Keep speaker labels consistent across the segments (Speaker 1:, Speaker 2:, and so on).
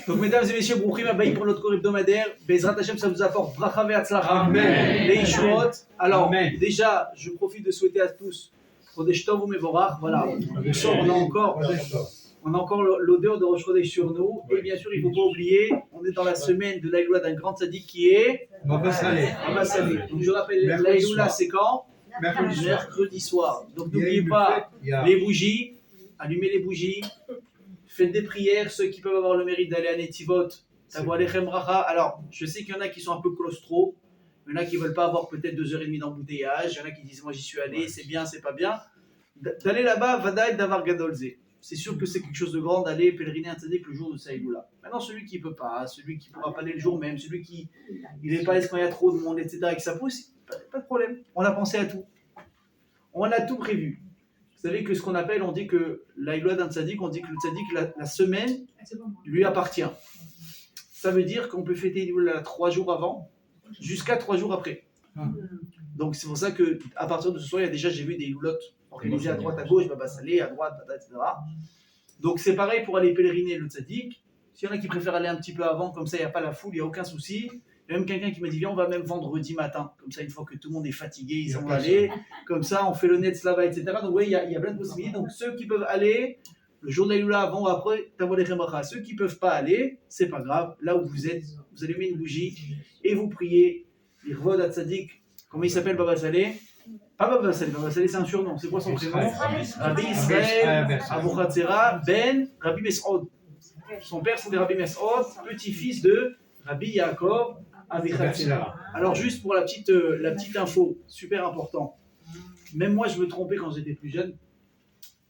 Speaker 1: Donc, mesdames et messieurs, Brouchim Abaï pour notre cours hebdomadaire. Bezrat Hashem, ça vous apporte bracha ve'atzlacha.
Speaker 2: Amen.
Speaker 1: Les Yishuot. Alors,
Speaker 2: Amen.
Speaker 1: déjà, je profite de souhaiter à tous Chodesh Tov u'Mevorach. Voilà, le soir, on a encore l'odeur de Rosh Chodesh sur nous. Et bien sûr, il ne faut pas oublier, on est dans la semaine de l'Aïloula d'un grand tzaddik qui est
Speaker 2: Baba Saleh.
Speaker 1: Baba Saleh. Donc, je rappelle, l'Aïloula, c'est quand? Mercredi soir. Donc, n'oubliez pas les bougies, allumez les bougies. Faites des prières, ceux qui peuvent avoir le mérite d'aller à Netivot, Tavo Alechem Bracha. Alors, je sais qu'il y en a qui sont un peu claustro, il y en a qui ne veulent pas avoir peut-être 2h30 d'embouteillage, il y en a qui disent moi j'y suis allé, c'est bien, c'est pas bien. D'aller là-bas, Vadaï Davar Gadolze. C'est sûr que c'est quelque chose de grand d'aller pèleriner un tzaddik le jour de sa Iloula. Maintenant, celui qui ne peut pas, celui qui ne pourra pas aller le jour même, celui qui n'est pas à l'aise quand il y a trop de monde, etc., et que ça pousse, pas de problème. On a pensé à tout. On a tout prévu. Vous savez que ce qu'on appelle, on dit que l'Aïloua d'un tzaddik, on dit que le tzaddik, la semaine, lui appartient. Ça veut dire qu'on peut fêter l'Aïloula 3 jours avant, jusqu'à 3 jours après. Donc c'est pour ça qu'à partir de ce soir, il y a déjà, j'ai vu des Iloulotes organisées à droite, à gauche, Baba Saleh, à droite, etc. Donc c'est pareil pour aller pèleriner le tzaddik. S'il y en a qui préfèrent aller un petit peu avant, comme ça il n'y a pas la foule, il n'y a aucun souci. Il y a même quelqu'un qui m'a dit viens, on va même vendredi matin. Comme ça, une fois que tout le monde est fatigué, ils sont allés. Comme ça, on fait le net slava, etc. Donc oui, il y a plein de possibilités. Donc ceux qui peuvent aller, le jour de l'Aïloula avant ou après, Tavo Alechem Bracha. Ceux qui ne peuvent pas aller, c'est pas grave. Là où vous êtes, vous allumez une bougie et vous priez. L'Irvod Hatzadik, comment il s'appelle Baba Saleh? Pas Baba Saleh c'est un surnom. C'est quoi son prénom? Rabbi Israël Abu Chatzera Ben Rabbi Mes'od. Son père c'était Rabbi Mes'od, petit-fils de Rabbi Yaakov Abu Chatzera. Alors juste pour la petite info, super important. Même moi je me trompais quand j'étais plus jeune.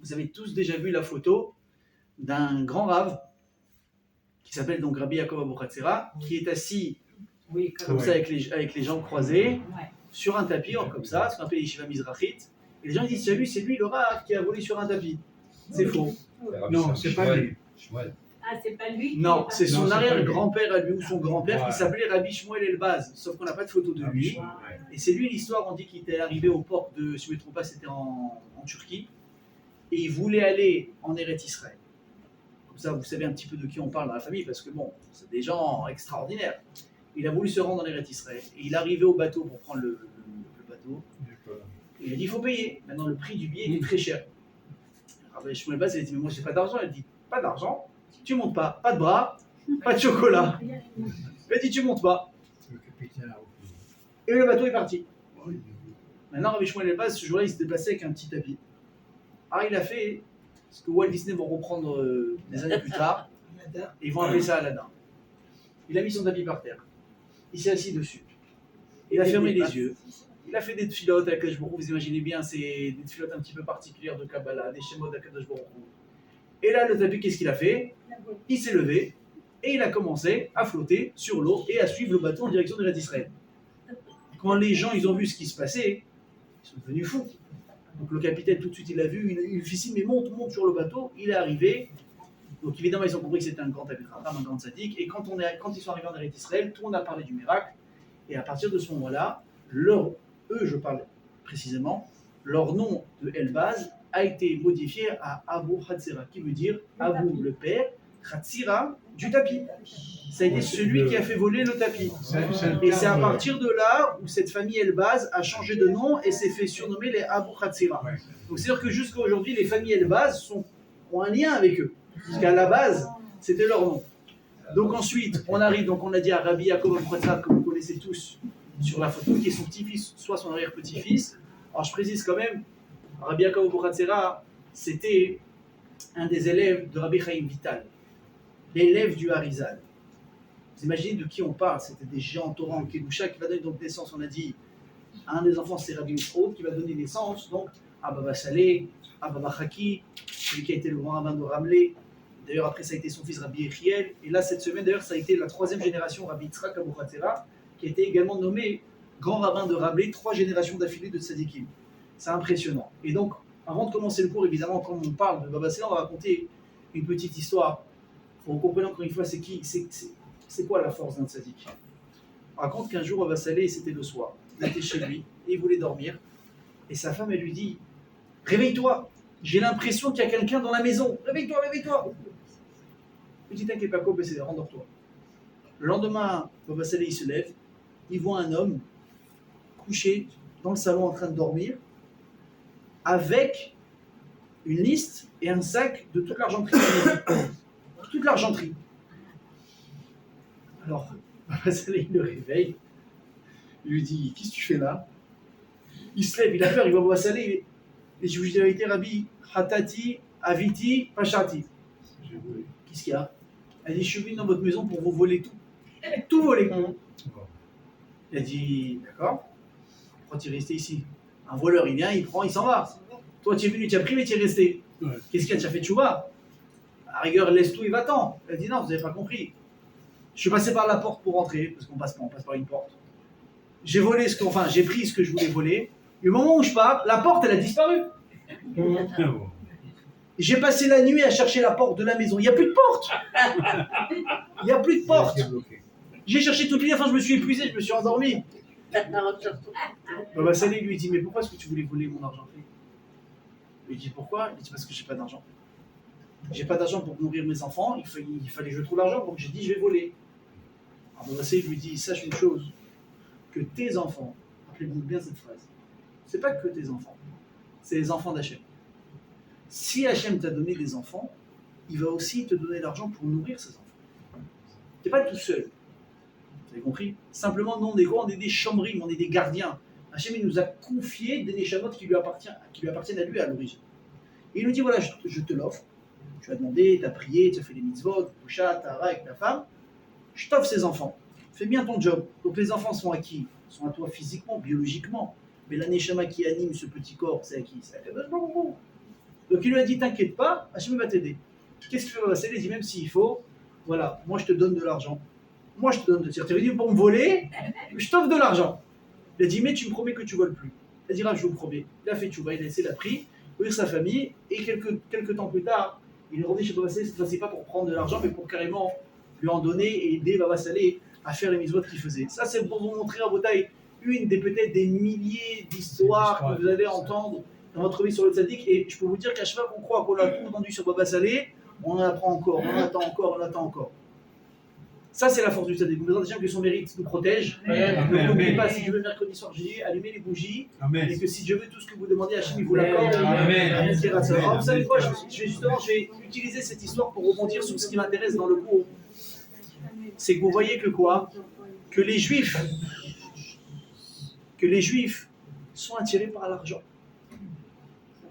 Speaker 1: Vous avez tous déjà vu la photo d'un grand rave qui s'appelle donc Rabbi Yaakov Abu Chatzera, qui est assis comme ça avec les jambes croisées sur un tapis, comme ça, ce qu'on appelle Yeshiva Mizrachit. Et les gens disent, c'est lui le rave qui a volé sur un tapis. C'est faux.
Speaker 2: Non, c'est pas lui.
Speaker 3: Ah, c'est pas lui?
Speaker 1: Non, c'est son arrière-grand-père à lui ou son grand-père qui s'appelait Rabbi Shmuel Elbaz, sauf qu'on n'a pas de photo de lui. Et c'est lui l'histoire, on dit qu'il était arrivé au port de, si je ne me trompe pas, c'était en Turquie, et il voulait aller en Eretz Israël. Comme ça, vous savez un petit peu de qui on parle dans la famille, parce que bon, c'est des gens extraordinaires. Il a voulu se rendre en Eretz Israël, et il est arrivé au bateau pour prendre le bateau. Et il a dit, il faut payer. Maintenant, le prix du billet est très cher. Rabbi Shmuel Elbaz, il a dit, mais moi, j'ai pas d'argent. Il a dit, pas d'argent. Tu montes pas de bras, pas de chocolat. Il a dit tu montes pas. Et le bateau est parti. Maintenant, Rabbi Shmuel Elbaz, ce jour-là, il s'est déplacé avec un petit tapis. Alors, il a fait ce que Walt Disney vont reprendre des années plus tard, et ils vont appeler ça Aladdin. Il a mis son tapis par terre. Il s'est assis dessus. Il a fermé les yeux. Il a fait des tfilotes avec Akadosh Baruch Hu. Vous imaginez bien, c'est des tfilotes un petit peu particulières de Kabbalah, des schémas d'Akadosh Baruch Hu. Et là, le tapis, qu'est-ce qu'il a fait? Il s'est levé et il a commencé à flotter sur l'eau et à suivre le bateau en direction de l'Eretz Israël. Quand les gens ils ont vu ce qui se passait, ils sont devenus fous. Donc le capitaine, tout de suite, il a vu, il fait signe, mais monte sur le bateau. Il est arrivé. Donc évidemment, ils ont compris que c'était un grand Abitracham, un grand tzaddik. Et quand ils sont arrivés en Eretz Israël, tout le monde a parlé du miracle. Et à partir de ce moment-là, eux, je parle précisément, leur nom de Elbaz a été modifié à Abu Chatzera, qui veut dire Abu le père, Chatzira du tapis. Ça a été celui qui a fait voler le tapis. Et c'est à partir de là où cette famille Elbaz a changé de nom et s'est fait surnommer les Abu Chatzira. Donc c'est-à-dire que jusqu'à aujourd'hui, les familles Elbaz ont un lien avec eux. Parce qu'à la base, c'était leur nom. Donc ensuite, on arrive, donc on a dit à Rabbi Yaakov Abu Chatzera, que vous connaissez tous sur la photo, qui est son petit-fils, soit son arrière-petit-fils. Alors je précise quand même, Rabbi Yaakov Abu Chatzera, c'était un des élèves de Rabbi Chaim Vital, l'élève du Harizal. Vous imaginez de qui on parle? C'était des géants Torah en Kedusha qui va donner donc naissance, on a dit, à un des enfants, c'est Rabbi Yisroel, qui va donner naissance donc à Baba Saleh, à Baba Chaki, celui qui a été le grand rabbin de Ramleh. D'ailleurs, après, ça a été son fils Rabbi Yechiel. Et là, cette semaine, d'ailleurs, ça a été la 3e génération, Rabbi Yitzhak Abu Chatzera, qui a été également nommé grand rabbin de Ramleh, 3 générations d'affilée de tzadikim. C'est impressionnant. Et donc, avant de commencer le cours, évidemment, quand on parle de Baba Saleh, on va raconter une petite histoire. Il faut comprendre encore une fois, c'est quoi la force d'un tzaddik. On raconte qu'un jour, Baba Saleh, c'était le soir. Il était chez lui, et il voulait dormir. Et sa femme, elle lui dit, réveille-toi. J'ai l'impression qu'il y a quelqu'un dans la maison. Réveille-toi, réveille-toi. Petit t'inquiète pas, c'est rendors-toi. Le lendemain, Baba Saleh, il se lève, il voit un homme couché dans le salon en train de dormir, avec une liste et un sac de toute l'argenterie. Toute l'argenterie. Alors, Baba Saleh, il le réveille, il lui dit, qu'est-ce que tu fais là? Il se lève, il a peur, il voit Baba Saleh, et je vous dis la vérité, Rabbi, Hatati, Aviti, Pachati. Qu'est-ce qu'il y a? Elle dit, je suis venu dans votre maison pour vous voler tout. Tout voler. Il a dit, d'accord, pourquoi tu es resté ici? Un voleur, il vient, il prend, il s'en va. Toi, tu es venu, tu as pris, mais tu es resté. Ouais. Qu'est-ce qu'il y a? Tu as fait tchouba? À la rigueur, laisse tout et va-t'en. Elle dit, non, vous n'avez pas compris. Je suis passé par la porte pour rentrer, parce qu'on passe pas, on passe par une porte. J'ai volé j'ai pris ce que je voulais voler. Et au moment où je pars, la porte, elle a disparu. J'ai passé la nuit à chercher la porte de la maison. Il n'y a plus de porte. Il n'y a plus de porte. J'ai cherché toute nuit, je me suis épuisé, je me suis endormi. Baba Saleh lui dit, mais pourquoi est-ce que tu voulais voler mon argent? Il lui dit, pourquoi? Il dit, parce que j'ai pas d'argent. J'ai pas d'argent pour nourrir mes enfants, il fallait que je trouve l'argent, donc j'ai dit, je vais voler. Alors Baba Saleh lui dit, sache une chose, que tes enfants, rappelez-vous bien cette phrase, c'est pas que tes enfants, c'est les enfants d'Hachem. Si Hachem t'a donné des enfants, il va aussi te donner l'argent pour nourrir ces enfants. Tu n'es pas tout seul. Vous avez compris? Simplement, nous, on est des chambrim, on est des gardiens. Hachem, il nous a confié des neshamot qui lui appartiennent à lui à l'origine. Et il nous dit, voilà, je te l'offre. Tu as demandé, tu as prié, tu as fait les mitzvot, tu as avec ta femme. Je t'offre ces enfants. Fais bien ton job. Donc les enfants sont à qui? Ils sont à toi physiquement, biologiquement. Mais la neshama qui anime ce petit corps, c'est à qui? C'est à Kadosh Baruch Hu. Donc il lui a dit, t'inquiète pas, Hachem va t'aider. Qu'est-ce qu'il fait? Il dit, même s'il faut, voilà, moi je te donne de l'argent. Moi je te donne de l'argent. Tu veux dire pour me voler, je t'offre de l'argent. Il a dit, mais tu me promets que tu ne voles plus. Il a dit, je vous promets. Il a fait tchouba, il a laissé la pris, ouvrir sa famille, et quelques temps plus tard, il est revenu chez Baba Saleh, cette fois-ci pas pour prendre de l'argent, mais pour carrément lui en donner et aider Baba Saleh à faire les mitzvot qu'il faisait. Ça, c'est pour vous montrer à Botaï une des peut-être des milliers d'histoires que vous allez entendre dans votre vie sur le tzaddik, et je peux vous dire qu'à chaque fois qu'on croit qu'on a tout entendu sur Baba Saleh, on en apprend encore, on attend encore. Ça, c'est la force du tzaddik. Nous besoin des gens que son mérite nous protège. N'oubliez pas, si Dieu veut mercredi soir, jeudi, allumez les bougies. Amen. Et que si Dieu veut tout ce que vous demandez, Hachem, il vous l'accorde. Amen. Alors, vous savez quoi, je vais utiliser cette histoire pour rebondir sur ce qui m'intéresse dans le cours. C'est que vous voyez que quoi? Que les Juifs sont attirés par l'argent.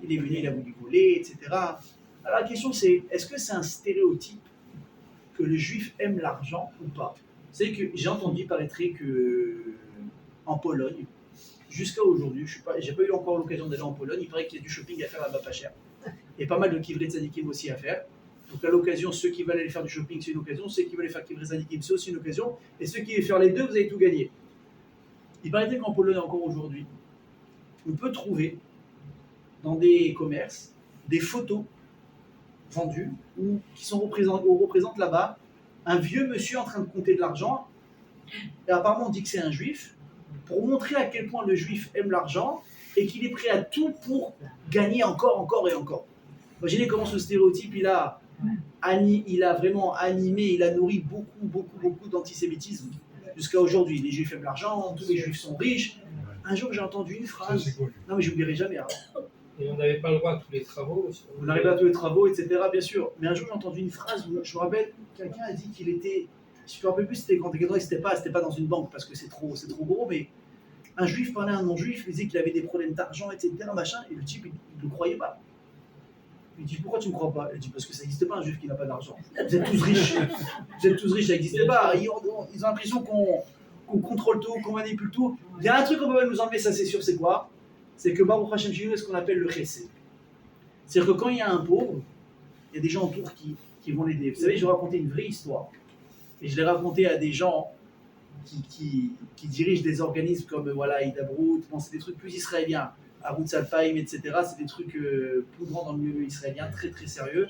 Speaker 1: Il est venu, il a voulu voler, etc. Alors la question c'est, est-ce que c'est un stéréotype que le Juif aime l'argent ou pas? Vous savez que j'ai entendu, paraîtrait que en Pologne, jusqu'à aujourd'hui, j'ai pas eu encore l'occasion d'aller en Pologne, il paraît qu'il y a du shopping à faire là-bas pas cher. Il y a pas mal de kivrei tzadikim aussi à faire. Donc à l'occasion, ceux qui veulent aller faire du shopping, c'est une occasion, ceux qui veulent aller faire kivrei tzadikim, c'est aussi une occasion, et ceux qui veulent faire les deux, vous allez tout gagner. Il paraît qu'en Pologne encore aujourd'hui, on peut trouver dans des commerces des photos vendues ou qui représentent là-bas un vieux monsieur en train de compter de l'argent. Et apparemment, on dit que c'est un juif pour montrer à quel point le juif aime l'argent et qu'il est prêt à tout pour gagner encore et encore. Imaginez comment ce stéréotype il a vraiment animé, il a nourri beaucoup d'antisémitisme jusqu'à aujourd'hui. Les juifs aiment l'argent, tous les juifs sont riches. Un jour, j'ai entendu une phrase. Non, mais je n'oublierai jamais. Hein.
Speaker 2: Et on n'avait pas le droit à tous les travaux.
Speaker 1: On n'arrivait à tous les travaux, etc. Bien sûr. Mais un jour, j'ai entendu une phrase où je me rappelle, quelqu'un a dit qu'il était. Je ne me rappelle plus c'était quand c'était pas dans une banque parce que c'est trop gros, mais un juif parlait à un non-juif, il disait qu'il avait des problèmes d'argent, etc. Machin, et le type, il ne le croyait pas. Il dit, pourquoi tu ne me crois pas? Il dit, parce que ça n'existe pas un juif qui n'a pas d'argent. Vous êtes tous riches. Ça n'existe pas. Ils ont l'impression qu'on contrôle tout, qu'on manipule tout. Il y a un truc qu'on peut nous enlever, ça c'est sûr, c'est quoi? C'est que Baruch Hashem chez nous est ce qu'on appelle le chesed. C'est-à-dire que quand il y a un pauvre, il y a des gens autour qui vont l'aider. Vous savez, je vais raconter une vraie histoire. Et je l'ai raconté à des gens qui dirigent des organismes comme Hidabrut, c'est des trucs plus israéliens, Arutz Alfaim, etc. C'est des trucs plus grands dans le milieu israélien, très très sérieux.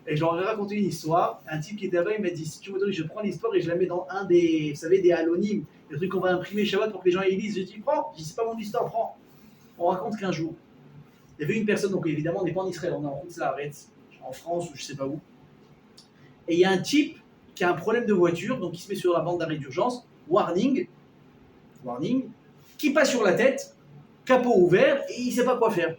Speaker 1: Et je leur ai raconté une histoire. Un type qui était là-bas, il m'a dit, si tu veux, je prends l'histoire et je la mets dans un des, vous savez, des halonymes, des trucs qu'on va imprimer Shabbat pour que les gens y lisent. Je dis, prends. Je dis, c'est pas mon histoire, prends. On raconte qu'un jour, Il y avait une personne, donc évidemment, on n'est pas en Israël, on est en Haaretz, en France ou je sais pas où. Et il y a un type qui a un problème de voiture, donc il se met sur la bande d'arrêt d'urgence, warning, qui passe sur la tête, capot ouvert, et il ne sait pas quoi faire.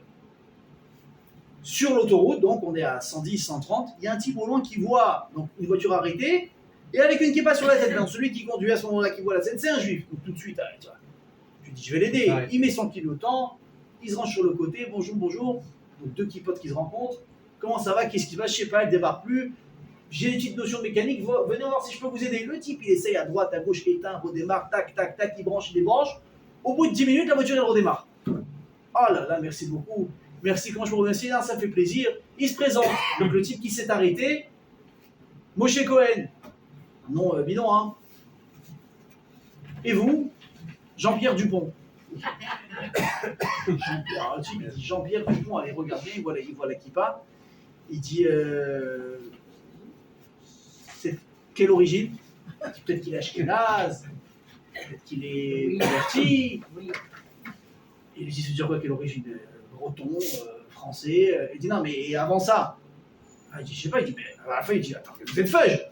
Speaker 1: Sur l'autoroute, donc on est à 110, 130, il y a un type au loin qui voit donc, une voiture arrêtée, et avec une qui passe sur la tête. Donc celui qui conduit à ce moment-là, qui voit la scène, c'est un juif. Donc tout de suite, tu dis je vais l'aider.
Speaker 2: Ouais.
Speaker 1: Il met son clignotant, il se range sur le côté, bonjour, bonjour. Donc deux petits potes qui se rencontrent. Comment ça va? Qu'est-ce qui se passe? Je sais pas, elle débarque plus. J'ai une petite notion de mécanique, venez voir si je peux vous aider. Le type, il essaye à droite, à gauche, éteint, redémarre, tac, tac, tac, il branche, il débranche. Au bout de 10 minutes, la voiture, elle redémarre. Oh là là, merci beaucoup. Merci, comment je vous remercie? Non, ça me fait plaisir. Il se présente. Donc le type qui s'est arrêté, Moshe Cohen. Non, bidon, hein. Et vous? Jean-Pierre Dupont. Jean-Pierre, le type, il dit Jean-Pierre Dupont, allez, regardez, il voit la kippa. Il dit c'est quelle origine? Il dit peut-être qu'il est ashkénaze, peut-être qu'il est converti. Il lui dit c'est dire quoi, quelle origine? Breton, français. Il dit non, mais avant ça. Il dit je sais pas, il dit mais à la fin il dit attends, vous êtes feuge?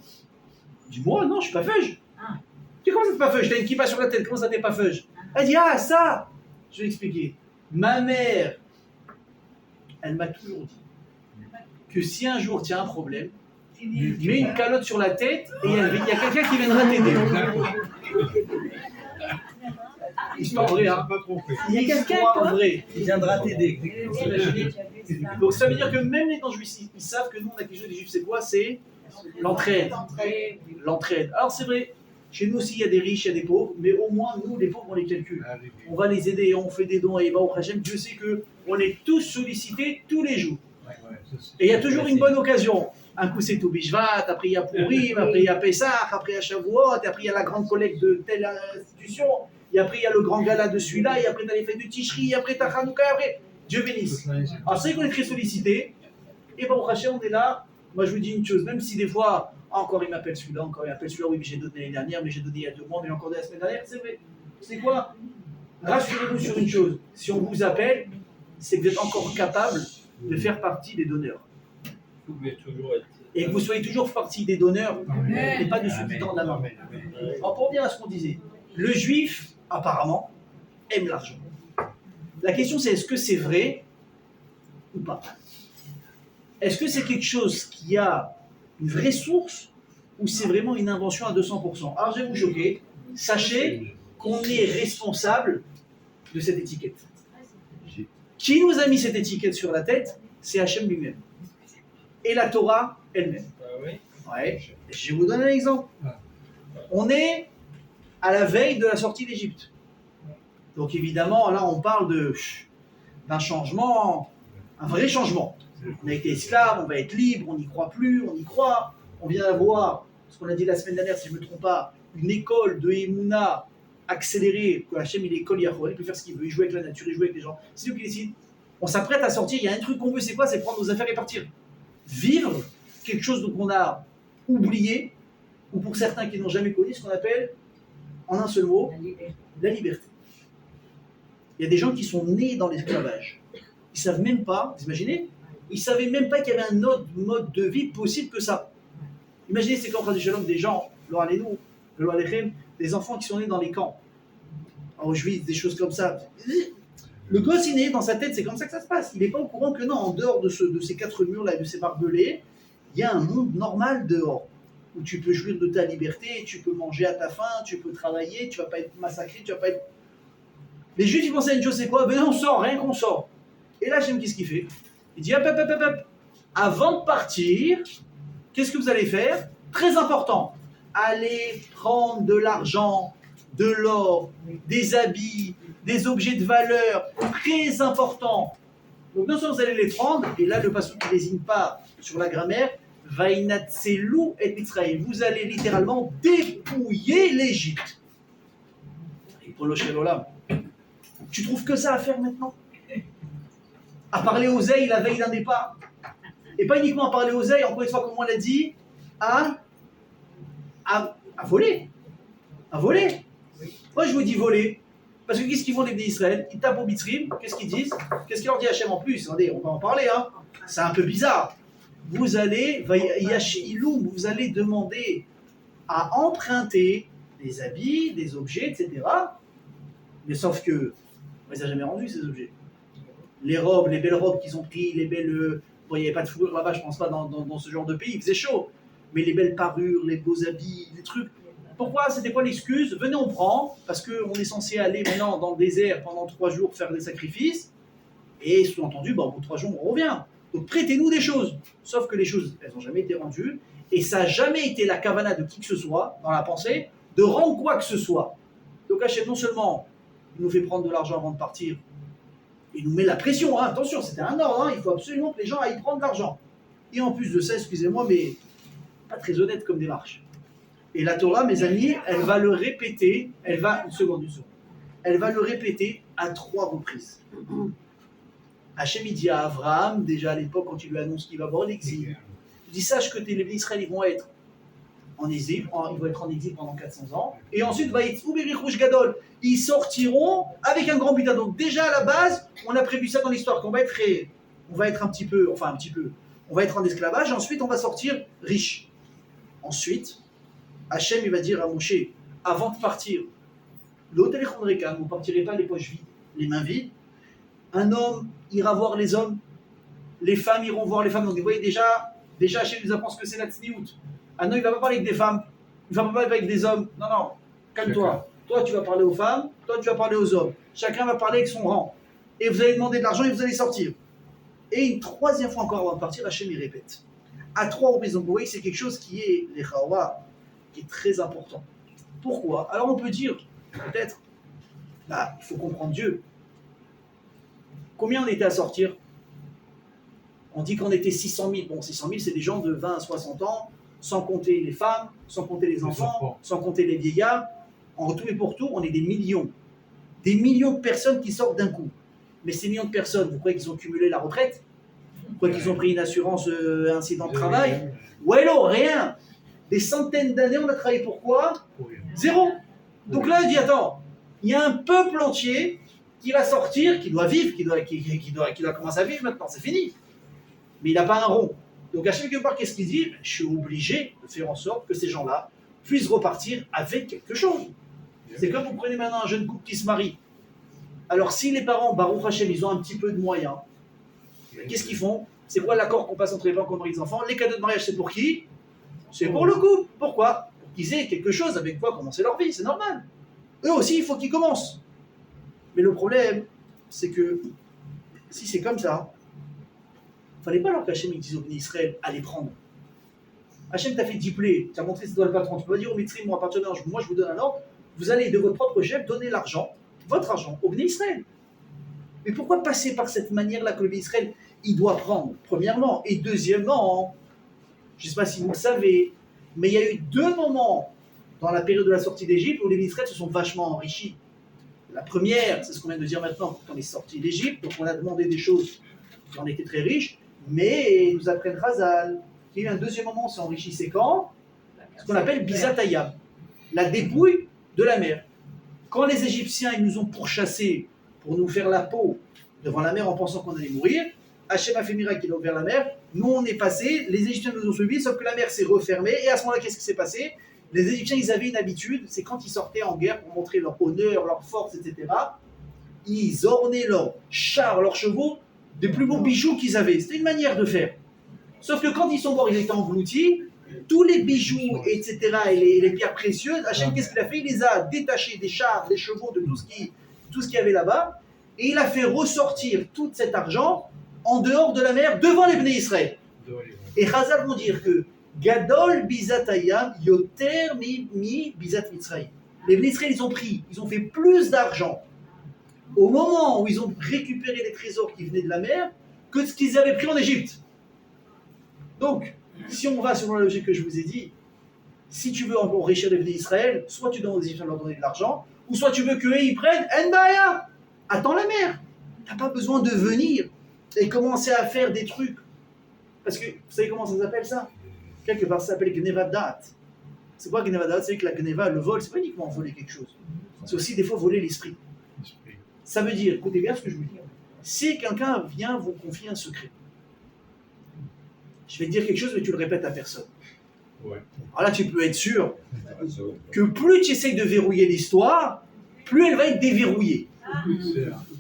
Speaker 1: Il dit moi non, je suis pas feuge. Tu dis comment ça t'es pas feuge? T'as une kippa sur la tête, comment ça t'es pas feuge? Elle dit ah ça. Je vais expliquer. Ma mère, elle m'a toujours dit que si un jour tu as un problème, mets une calotte sur la tête et il y a quelqu'un qui viendra t'aider. Histoire vraie, hein. Il y a quelqu'un en vrai qui viendra t'aider. Donc ça veut dire que même les juifs, ils savent que nous on a quelque chose des juifs, c'est quoi? C'est l'entraide. L'entraide. Alors c'est vrai, chez nous aussi il y a des riches, il y a des pauvres, mais au moins nous les pauvres on les calcule. On va les aider, on fait des dons et au Hachem, Dieu sait qu'on est tous sollicités tous les jours. Et il y a toujours une bonne occasion. Un coup c'est Toubishvat, après il y a Pourim, après il y a Pessah, après il y a Shavuot, après il y a la grande collecte de telle institution, et après il y a le grand gala de celui-là, et après tu as les fêtes de Tishri, et après tu as Hanouka, et après Dieu bénisse. Alors c'est vrai qu'on est très sollicité, et bon, au Hachem on est là. Moi je vous dis une chose, même si des fois, encore il m'appelle celui-là, encore il m'appelle celui-là, oui mais j'ai donné l'année dernière, mais j'ai donné il y a 2 mois, mais encore la semaine dernière, c'est vrai. C'est quoi? Rassurez-vous sur une chose, si on vous appelle, c'est que vous êtes encore capable de faire partie des donneurs. Et que vous soyez toujours partie des donneurs et pas de ceux qui tendent la main. Alors pour revenir à ce qu'on disait, le juif, apparemment, aime l'argent. La question c'est est-ce que c'est vrai ou pas? Est-ce que c'est quelque chose qui a une vraie source ou c'est vraiment une invention à 200%? Alors je vais vous choquer, sachez qu'on est responsable de cette étiquette. Qui nous a mis cette étiquette sur la tête? C'est Hachem lui-même. Et la Torah elle-même. Ouais. Je vais vous donner un exemple. On est à la veille de la sortie d'Égypte. Donc évidemment, là on parle d'un changement, un vrai changement. On a été esclaves, on va être libre, on n'y croit plus, on y croit. On vient d'avoir, ce qu'on a dit la semaine dernière, si je ne me trompe pas, une école de Emouna accélérée, que Hachem il est école Yahweh, il peut faire ce qu'il veut, il joue avec la nature, il joue avec les gens. C'est lui qui décide. On s'apprête à sortir, il y a un truc qu'on veut, c'est quoi? C'est prendre nos affaires et partir. Vivre quelque chose qu'on a oublié, ou pour certains qui n'ont jamais connu, ce qu'on appelle, en un seul mot, la liberté. Il y a des gens qui sont nés dans l'esclavage. Ils ne savent même pas, vous imaginez? Ils ne savaient même pas qu'il y avait un autre mode de vie possible que ça. Imaginez, c'est quand des gens, des enfants qui sont nés dans les camps, en Auschwitz, des choses comme ça. Le gosse, il est né dans sa tête, c'est comme ça que ça se passe. Il n'est pas au courant que non, en dehors de ces 4 murs-là et de ces barbelés, il y a un monde normal dehors, où tu peux jouir de ta liberté, tu peux manger à ta faim, tu peux travailler, tu ne vas pas être massacré, tu vas pas être... Les Juifs, ils pensaient à une chose, c'est quoi? Ben on sort, rien qu'on sort. Et là, j'aime qu'est-ce qu'il fait? Il dit, hop, hop, hop, hop. Avant de partir, qu'est-ce que vous allez faire? Très important. Allez prendre de l'argent, de l'or, des habits, des objets de valeur, très important. Donc non seulement vous allez les prendre, et là le passage ne désigne pas sur la grammaire, Vainatselu et Mitzraïm. Vous allez littéralement dépouiller l'Égypte. Et pour le Shelolam, tu trouves que ça à faire maintenant? À parler aux oseilles la veille d'un départ. Et pas uniquement à parler aux oseilles, encore une fois, comme on l'a dit, à voler. À voler. Moi je vous dis voler. Parce que qu'est-ce qu'ils font les Bnei Israël? Ils tapent au Mitzrim, qu'est-ce qu'ils disent? Qu'est-ce qu'il leur dit Hachem en plus? Regardez, on va en parler, hein. C'est un peu bizarre. Vous allez, vous allez demander à emprunter des habits, des objets, etc. Mais sauf que, on les a jamais rendus ces objets. Les robes, les belles robes qu'ils ont pris, les belles. Bon, il n'y avait pas de fourrure là-bas, je pense pas, dans ce genre de pays, il faisait chaud. Mais les belles parures, les beaux habits, les trucs. Pourquoi? C'était quoi l'excuse? Venez, on prend, parce qu'on est censé aller maintenant dans le désert pendant 3 jours faire des sacrifices. Et sous-entendu, au bout de 3 jours, on revient. Donc prêtez-nous des choses. Sauf que les choses, elles n'ont jamais été rendues. Et ça n'a jamais été la kavana de qui que ce soit, dans la pensée, de rendre quoi que ce soit. Donc Hachem, non seulement, il nous fait prendre de l'argent avant de partir, il nous met la pression, hein. Attention, c'était un ordre, hein. Il faut absolument que les gens aillent prendre de l'argent. Et en plus de ça, excusez-moi, mais pas très honnête comme démarche. Et la Torah, mes amis, elle va le répéter, une seconde. Elle va le répéter à 3 reprises. Hachem, il dit à Abraham, déjà à l'époque, quand il lui annonce qu'il va avoir l'exil, il dit, sache que les Bnei Israël, ils vont être en exil, ils vont être en exil pendant 400 ans, et ensuite, Gadol, ils sortiront avec un grand butin. Donc déjà à la base, on a prévu ça dans l'histoire, qu'on va être, on va être on va être en esclavage, et ensuite on va sortir riche. Ensuite, Hachem, il va dire à Moshe, avant de partir, l'hôtel Echondrekan, vous ne partirez pas les poches vides, les mains vides. Un homme ira voir les hommes, les femmes iront voir les femmes. Donc vous voyez déjà Hachem nous apprend ce que c'est la tzniout. Un homme, il ne va pas parler avec des femmes, il ne va pas parler avec des hommes. Non, calme-toi. Toi, tu vas parler aux femmes, toi, tu vas parler aux hommes. Chacun va parler avec son rang. Et vous allez demander de l'argent et vous allez sortir. Et une 3e fois encore avant de partir, Hachem, il répète. À 3 reprises. Donc vous voyez, c'est quelque chose qui est, les chawa, qui est très important. Pourquoi? Alors on peut dire, peut-être, il faut comprendre Dieu. Combien on était à sortir? On dit qu'on était 600 000. Bon, 600 000, c'est des gens de 20 à 60 ans, sans compter les femmes, sans compter les enfants, sans compter les vieillards. En tout et pour tout, on est des millions. Des millions de personnes qui sortent d'un coup. Mais ces millions de personnes, vous croyez qu'ils ont cumulé la retraite? Vous croyez qu'ils ont pris une assurance incident de travail? Ouais, non, rien. Des centaines d'années, on a travaillé pour quoi? Zéro. Donc là, il dit, attends, il y a un peuple entier qui va sortir, qui doit vivre, qui doit commencer à vivre maintenant, c'est fini. Mais il n'a pas un rond. Donc à chaque part, qu'est-ce qu'il dit? Je suis obligé de faire en sorte que ces gens-là puissent repartir avec quelque chose. C'est comme vous prenez maintenant un jeune couple qui se marie. Alors si les parents, Baruch Hashem, ils ont un petit peu de moyens, qu'est-ce qu'ils font? C'est quoi l'accord qu'on passe entre les parents qu'on marie les enfants? Les cadeaux de mariage, c'est pour qui? C'est pour le couple. Pourquoi? Pour qu'ils aient quelque chose avec quoi commencer leur vie, c'est normal. Eux aussi, il faut qu'ils commencent. Mais le problème, c'est que si c'est comme ça, il ne fallait pas leur qu'Hachem dise au Bnei Israël, allez prendre. Hachem t'a fait 10 plaies, tu as montré c'est toi le patron. Tu peux pas dire au Mitzrim, moi, à partir d'un jour, moi je vous donne un ordre, vous allez de votre propre chef donner l'argent, votre argent, au Bnei Israël. Mais pourquoi passer par cette manière-là que le Bnei Israël, il doit prendre, premièrement? Et deuxièmement, je ne sais pas si vous le savez, mais il y a eu 2 moments dans la période de la sortie d'Égypte où les Bnei Israël se sont vachement enrichis. La première, c'est ce qu'on vient de dire maintenant, quand on est sorti d'Égypte, donc on a demandé des choses qui en étaient très riches, mais ils nous apprennent Razal. Il y a eu un 2e moment où on s'est enrichi, c'est quand? Ce qu'on appelle Bizatayam, la dépouille de la mer. Quand les Égyptiens ils nous ont pourchassés pour nous faire la peau devant la mer en pensant qu'on allait mourir, Hachem a fait miracle, il a ouvert la mer, nous on est passé, les Égyptiens nous ont suivis, sauf que la mer s'est refermée, et à ce moment-là, qu'est-ce qui s'est passé? Les Égyptiens, ils avaient une habitude, c'est quand ils sortaient en guerre pour montrer leur honneur, leur force, etc., ils ornaient leurs chars, leurs chevaux, des plus beaux bijoux qu'ils avaient. C'était une manière de faire. Sauf que quand ils sont morts, ils étaient engloutis, tous les bijoux, etc., et les pierres précieuses, Hachem, qu'est-ce qu'il a fait? Il les a détachés des chars, des chevaux, de tout ce qu'il y avait là-bas, et il a fait ressortir tout cet argent en dehors de la mer, devant les Bnei Israël. Et Chazal vont dire que Gadol bizatayam yoter mi bizat Mitzrayim. Les Bnei Israël, ils ont fait plus d'argent au moment où ils ont récupéré les trésors qui venaient de la mer que ce qu'ils avaient pris en Égypte. Donc, si on va selon la logique que je vous ai dit, si tu veux enrichir les Bnei Israël, soit tu donnes aux Égyptiens de leur donner de l'argent, ou soit tu veux qu'eux ils prennent, N'baya, attends la mer. Tu n'as pas besoin de venir et commencer à faire des trucs. Parce que, vous savez comment ça s'appelle ça? Quelque part, ça s'appelle Gneva Dat. C'est quoi Gneva Dat? C'est que la Gneva, le vol, c'est pas uniquement voler quelque chose. C'est aussi des fois voler l'esprit. Ça veut dire, écoutez bien ce que je vous dis, si quelqu'un vient vous confier un secret, je vais te dire quelque chose, mais tu le répètes à personne.
Speaker 4: Ouais.
Speaker 1: Alors là, tu peux être sûr que plus tu essayes de verrouiller l'histoire, plus elle va être déverrouillée.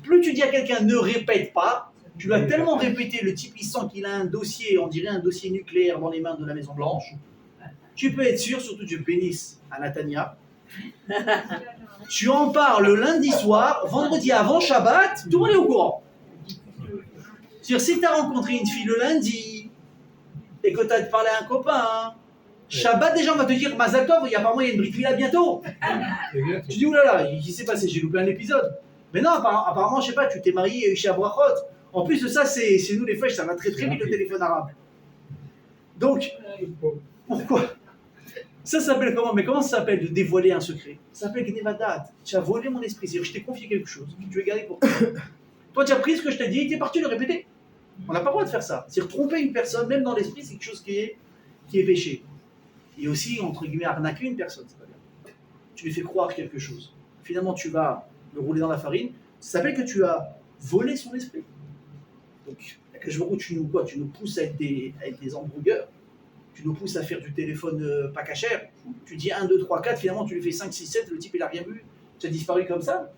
Speaker 1: Plus tu dis à quelqu'un ne répète pas, tu l'as tellement répété, le type il sent qu'il a un dossier, on dirait un dossier nucléaire dans les mains de la Maison Blanche. Tu peux être sûr, surtout Dieu bénisse à Natania. Tu en parles le lundi soir, vendredi avant Shabbat, tout le monde est au courant. C'est-à-dire, si tu as rencontré une fille le lundi et que tu as parlé à un copain, Shabbat, déjà, on va te dire Mazal Tov, apparemment, il y a une Brit Mila bientôt. Tu dis, oulala, qu'est-ce qui s'est passé? J'ai loupé un épisode. Mais non, apparemment, je sais pas, tu t'es marié chez Abrachot. En plus de ça, c'est nous les fèches, ça va très très vite le téléphone arabe. Donc, pourquoi? Ça s'appelle comment? Mais comment ça s'appelle de dévoiler un secret? Ça s'appelle Gnevadat. Tu as volé mon esprit, c'est-à-dire je t'ai confié quelque chose que tu veux garder pour toi. Toi, tu as pris ce que je t'ai dit et tu es parti le répéter. On n'a pas le droit de faire ça. C'est-à-dire tromper une personne, même dans l'esprit, c'est quelque chose qui est péché. Et aussi, entre guillemets, arnaquer une personne, c'est pas bien. Tu lui fais croire quelque chose. Finalement, tu vas le rouler dans la farine. Ça s'appelle que tu as volé son esprit. Donc, tu nous pousses à être des embrouilleurs. Tu nous pousses à faire du téléphone pas cachère. Tu dis 1, 2, 3, 4, finalement tu lui fais 5, 6, 7, le type il a rien vu. Tu as disparu comme ça.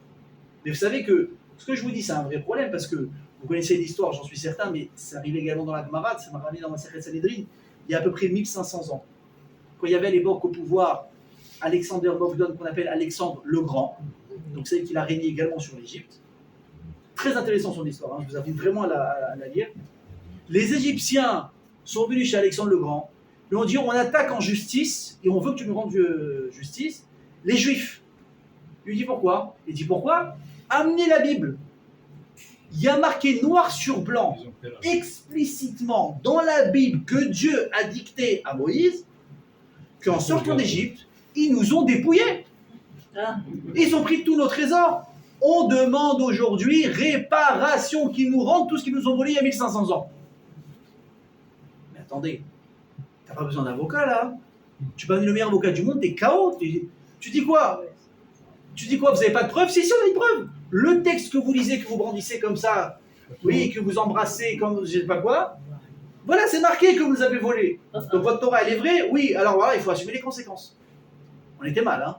Speaker 1: Mais vous savez que ce que je vous dis, c'est un vrai problème parce que vous connaissez l'histoire, j'en suis certain, mais ça arrive également dans la Gemara, ça m'a ramené dans la Sechet Sanhedrin, il y a à peu près 1500 ans. Quand il y avait à l'époque au pouvoir Alexander Bogdan, qu'on appelle Alexandre le Grand, donc c'est qu'il a régné également sur l'Égypte. Très intéressant son histoire, hein, je vous invite vraiment à la lire. Les Égyptiens sont venus chez Alexandre le Grand, lui ont dit on attaque en justice et on veut que tu nous rendes justice. Les Juifs. Il lui dit pourquoi? Il dit pourquoi? Amenez la Bible. Il y a marqué noir sur blanc, explicitement dans la Bible que Dieu a dicté à Moïse qu'en sortant d'Égypte, ils nous ont dépouillés. Ils ont pris tous nos trésors. On demande aujourd'hui réparation, qu'ils nous rendent tout ce qu'ils nous ont volé il y a 1500 ans. Mais attendez, t'as pas besoin d'avocat là. Tu peux amener le meilleur avocat du monde, t'es KO. Tu dis quoi? Tu dis quoi? Vous n'avez pas de preuves? Si, on a une preuve. Le texte que vous lisez, que vous brandissez comme ça, oui, que vous embrassez comme je sais pas quoi, voilà, c'est marqué que vous nous avez volé. Donc votre Torah, elle est vraie? Oui, alors voilà, il faut assumer les conséquences. On était mal, hein.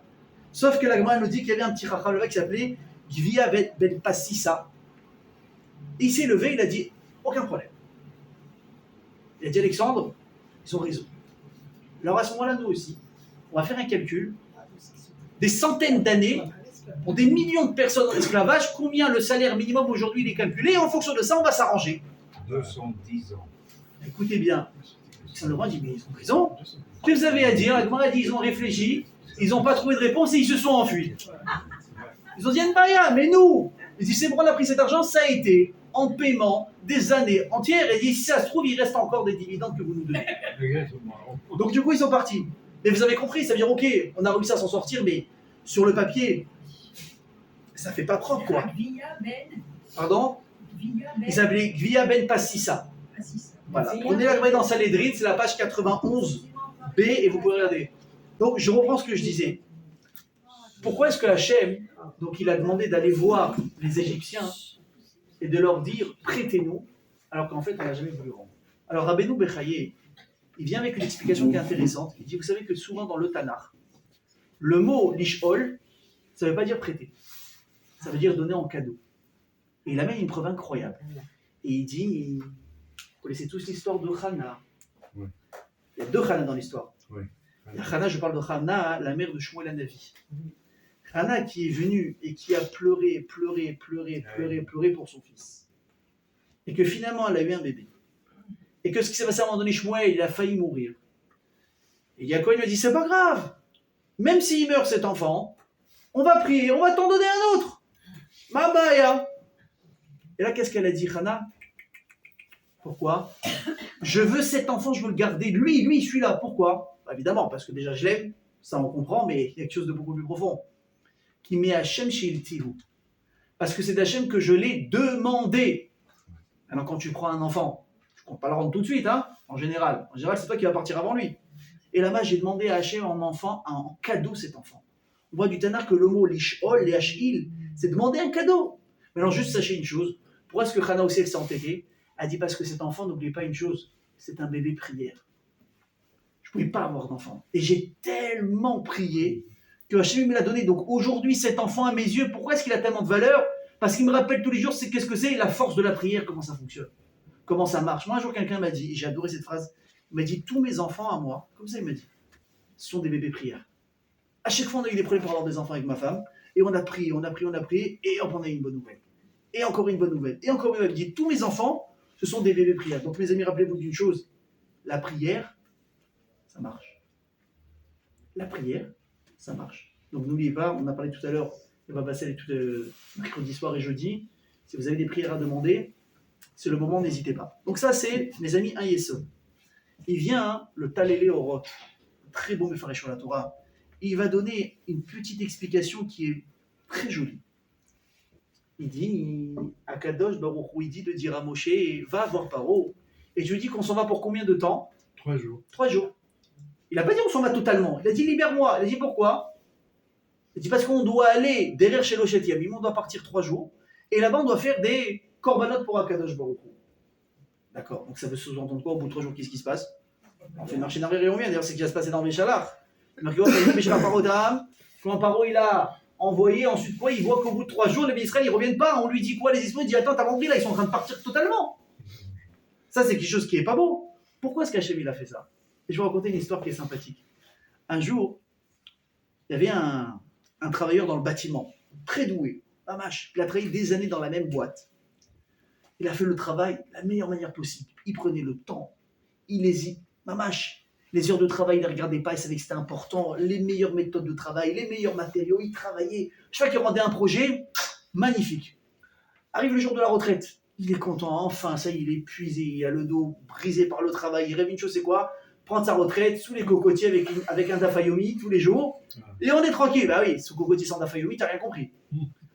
Speaker 1: Sauf que la Gemara nous dit qu'il y avait un petit racham là qui s'appelait Gvia ben Passissa. Et il s'est levé, il a dit aucun problème. Il a dit Alexandre, ils ont raison. Alors à ce moment-là, nous aussi, on va faire un calcul. Des centaines d'années, pour des millions de personnes en esclavage, combien le salaire minimum aujourd'hui il est calculé, et en fonction de ça, on va s'arranger.
Speaker 4: 210 ans.
Speaker 1: Écoutez bien, Alexandre le Grand dit mais ils ont raison. Qu'est-ce que vous avez à dire? La Gemara dit ils ont réfléchi, ils n'ont pas trouvé de réponse et ils se sont enfuis. Ils ont dit Nbaya, mais nous, ils disent c'est bon, on a pris cet argent, ça a été en paiement des années entières, et dit si ça se trouve, il reste encore des dividendes que vous nous donnez. Donc du coup, ils sont partis. Mais vous avez compris, ça veut dire ok, on a réussi à s'en sortir, mais sur le papier, ça fait pas propre quoi. Pardon? Il s'appelait Gvia ben Passissa. Voilà. Prenez la Gemara dans Sanhedrin, c'est la page 91b et vous pouvez regarder. Donc je reprends ce que je disais. Pourquoi est-ce que Hachem, donc il a demandé d'aller voir les Égyptiens et de leur dire prêtez-nous, alors qu'en fait on n'a jamais voulu rendre. Alors Rabbeinu Bechaye, il vient avec une explication qui est intéressante. Il dit vous savez que souvent dans le Tanakh, le mot lishol, ça ne veut pas dire prêter, ça veut dire donner en cadeau. Et il amène une preuve incroyable. Et il dit vous connaissez tous l'histoire de Hana.
Speaker 4: Oui.
Speaker 1: Il y a deux Hana dans l'histoire.
Speaker 4: Oui.
Speaker 1: Hana, je parle de Hana, la mère de Shmuel Hanavi. Hana qui est venue et qui a pleuré pour son fils. Et que finalement elle a eu un bébé. Et que ce qui s'est passé à un moment donné, Shmuel, il a failli mourir. Et Yaakov lui a dit c'est pas grave. Même s'il meurt cet enfant, on va prier, on va t'en donner un autre. Ma baya. Et là, qu'est-ce qu'elle a dit, Hana? Pourquoi? Je veux cet enfant, je veux le garder. Lui, celui-là. Pourquoi? Bah, évidemment, parce que déjà je l'aime, ça on comprend, mais il y a quelque chose de beaucoup plus profond. Qui met Hachem chez Iltihu. Parce que c'est d'Hachem que je l'ai demandé. Alors quand tu prends un enfant, je ne compte pas le rendre tout de suite, hein, en général. En général, c'est toi qui vas partir avant lui. Et là-bas, j'ai demandé à Hachem en cadeau cet enfant. On voit du Tanakh que le mot lishol, les hachil, c'est demander un cadeau. Maintenant, juste sachez une chose. Pourquoi est-ce que Hana aussi, elle s'est entêtée? Elle dit parce que cet enfant, n'oubliez pas une chose, c'est un bébé prière. Je ne pouvais pas avoir d'enfant. Et j'ai tellement prié que Hachem me l'a donné. Donc aujourd'hui, cet enfant à mes yeux, pourquoi est-ce qu'il a tellement de valeur? Parce qu'il me rappelle tous les jours, c'est qu'est-ce que c'est la force de la prière, comment ça fonctionne, comment ça marche. Moi, un jour, quelqu'un m'a dit, et j'ai adoré cette phrase, il m'a dit, tous mes enfants à moi, comme ça il m'a dit, ce sont des bébés prières. À chaque fois, on a eu des problèmes pour avoir des enfants avec ma femme, et on a prié, et hop, on a eu une bonne nouvelle. Et encore une bonne nouvelle. Et encore une nouvelle. Il dit, tous mes enfants, ce sont des bébés prières. Donc mes amis, rappelez-vous d'une chose, la prière, ça marche. La prière, ça marche. Donc n'oubliez pas, on a parlé tout à l'heure, on va passer tout mercredi soir et jeudi. Si vous avez des prières à demander, c'est le moment, n'hésitez pas. Donc ça, c'est, mes amis, un Yesod. Il vient, le Talélé au Roth, très beau Mefarech sur la Torah. Il va donner une petite explication qui est très jolie. Il dit, Akadosh Baruch Hu, il dit de dire à Moshe, va voir Paro. Et je lui dis qu'on s'en va pour combien de temps?
Speaker 4: 3 jours.
Speaker 1: 3 jours. Il n'a pas dit on s'en va totalement. Il a dit libère-moi. Il a dit pourquoi? Il a dit parce qu'on doit aller derrière chez Lochet Yamim, on doit partir 3 jours. Et là-bas, on doit faire des corbanotes pour Akadosh Baruch Hu. D'accord. Donc ça veut sous-entendre quoi? Au bout de 3 jours, qu'est-ce qui se passe? On fait marcher arrière et on vient. D'ailleurs, c'est ce qui va se passer dans Béchalar. Quand Paro il a envoyé, ensuite quoi? Il voit qu'au bout de 3 jours, les Israël ils reviennent pas. On lui dit quoi? Les Israéliens disent attends, t'as compris là, ils sont en train de partir totalement. Ça, c'est quelque chose qui est pas beau. Pourquoi est-ce qu'Hachem il a fait ça? Et je vais vous raconter une histoire qui est sympathique. Un jour, il y avait un travailleur dans le bâtiment, très doué, Mamash. Il a travaillé des années dans la même boîte. Il a fait le travail de la meilleure manière possible. Il prenait le temps, il hésite, Mamash. Les heures de travail, il ne les regardait pas, il savait que c'était important, les meilleures méthodes de travail, les meilleurs matériaux, il travaillait. Chaque fois qu'il rendait un projet, magnifique. Arrive le jour de la retraite, il est content, enfin, ça y est, il est épuisé, il a le dos brisé par le travail, il rêve une chose, c'est quoi? Prendre sa retraite sous les cocotiers avec un dafayomi tous les jours, et on est tranquille. Bah oui, sous cocotier sans dafayomi, t'as rien compris.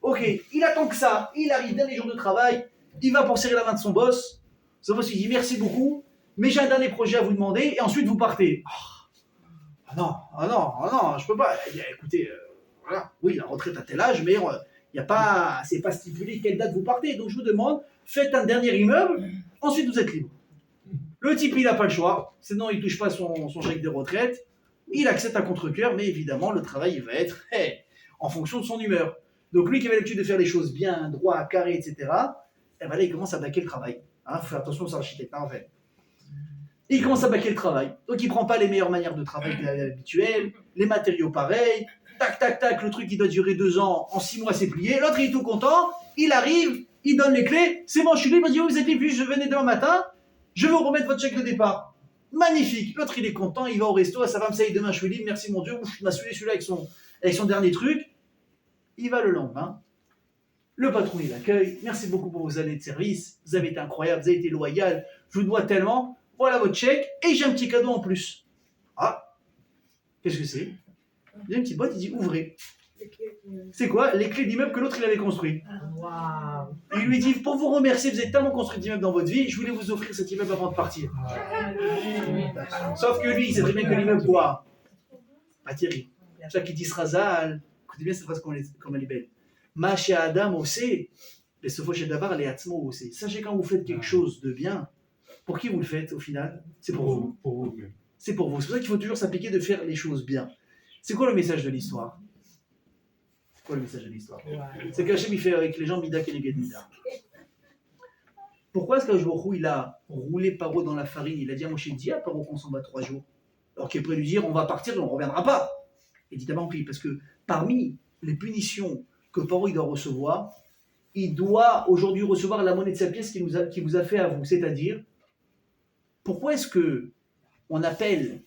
Speaker 1: Ok, il attend que ça, il arrive dernier jour de travail, il va pour serrer la main de son boss, son boss lui dit merci beaucoup, mais j'ai un dernier projet à vous demander, et ensuite vous partez. Ah non, je peux pas. Eh bien, écoutez, voilà, oui, la retraite à tel âge, mais y a pas, c'est pas stipulé quelle date vous partez. Donc je vous demande, faites un dernier immeuble, ensuite vous êtes libre. Le type, il n'a pas le choix, sinon il ne touche pas son chèque de retraite. Il accepte à contre-cœur, mais évidemment, le travail il va être en fonction de son humeur. Donc lui qui avait l'habitude de faire les choses bien, droit, carré, etc., et ben là, il commence à baquer le travail. Faut faire attention, c'est architecte, en fait. Il commence à baquer le travail. Donc il ne prend pas les meilleures manières de travail habituelles, les matériaux pareils, tac, tac, tac, le truc qui doit durer 2 ans, en 6 mois c'est plié. L'autre il est tout content, il arrive, il donne les clés, c'est bon, je suis libre, il dit vous êtes libre, je venais demain matin, je vais vous remettre votre chèque de départ. Magnifique. L'autre il est content, il va au resto, à sa femme, ça y est, demain je suis libre, merci mon Dieu, il m'a saoulé celui-là avec son dernier truc. Il va le lendemain. Le patron il l'accueille, merci beaucoup pour vos années de service, vous avez été incroyable, vous avez été loyal, je vous dois tellement. Voilà votre chèque, et j'ai un petit cadeau en plus. Ah, qu'est-ce que c'est? Il y a une petite boîte, il dit ouvrez. C'est quoi? Les clés d'immeuble que l'autre il avait construit.
Speaker 3: Waouh.
Speaker 1: Et il lui dit pour vous remercier, vous avez tellement construit d'immeubles dans votre vie, je voulais vous offrir cet immeuble avant de partir. Sauf que lui, il sait très bien que l'immeuble quoi? Pas terrible. C'est ça qui dit Srazal. Écoutez bien cette phrase comme elle est belle. Ma chez Adam aussi, les sofos chez Dabar, les Hatzmo aussi. Sachez quand vous faites quelque chose de bien, pour qui vous le faites au final? C'est pour vous.
Speaker 4: Pour vous-même.
Speaker 1: C'est pour vous. C'est pour ça qu'il faut toujours s'appliquer de faire les choses bien. C'est quoi le message de l'histoire? C'est quoi le message de l'histoire? C'est qu'Hachem il fait avec les gens Mida Keneged Mida. Pourquoi est-ce qu'Hachem il a roulé Paro dans la farine? Il a dit à Moshe, dis à Paro qu'on s'en va 3 jours. Alors qu'il est prêt à lui dire on va partir et on ne reviendra pas. Il dit d'abord parce que parmi les punitions que Paro il doit recevoir, il doit aujourd'hui recevoir la monnaie de sa pièce qu'il vous a fait à vous. C'est-à-dire, pourquoi est-ce que on appelle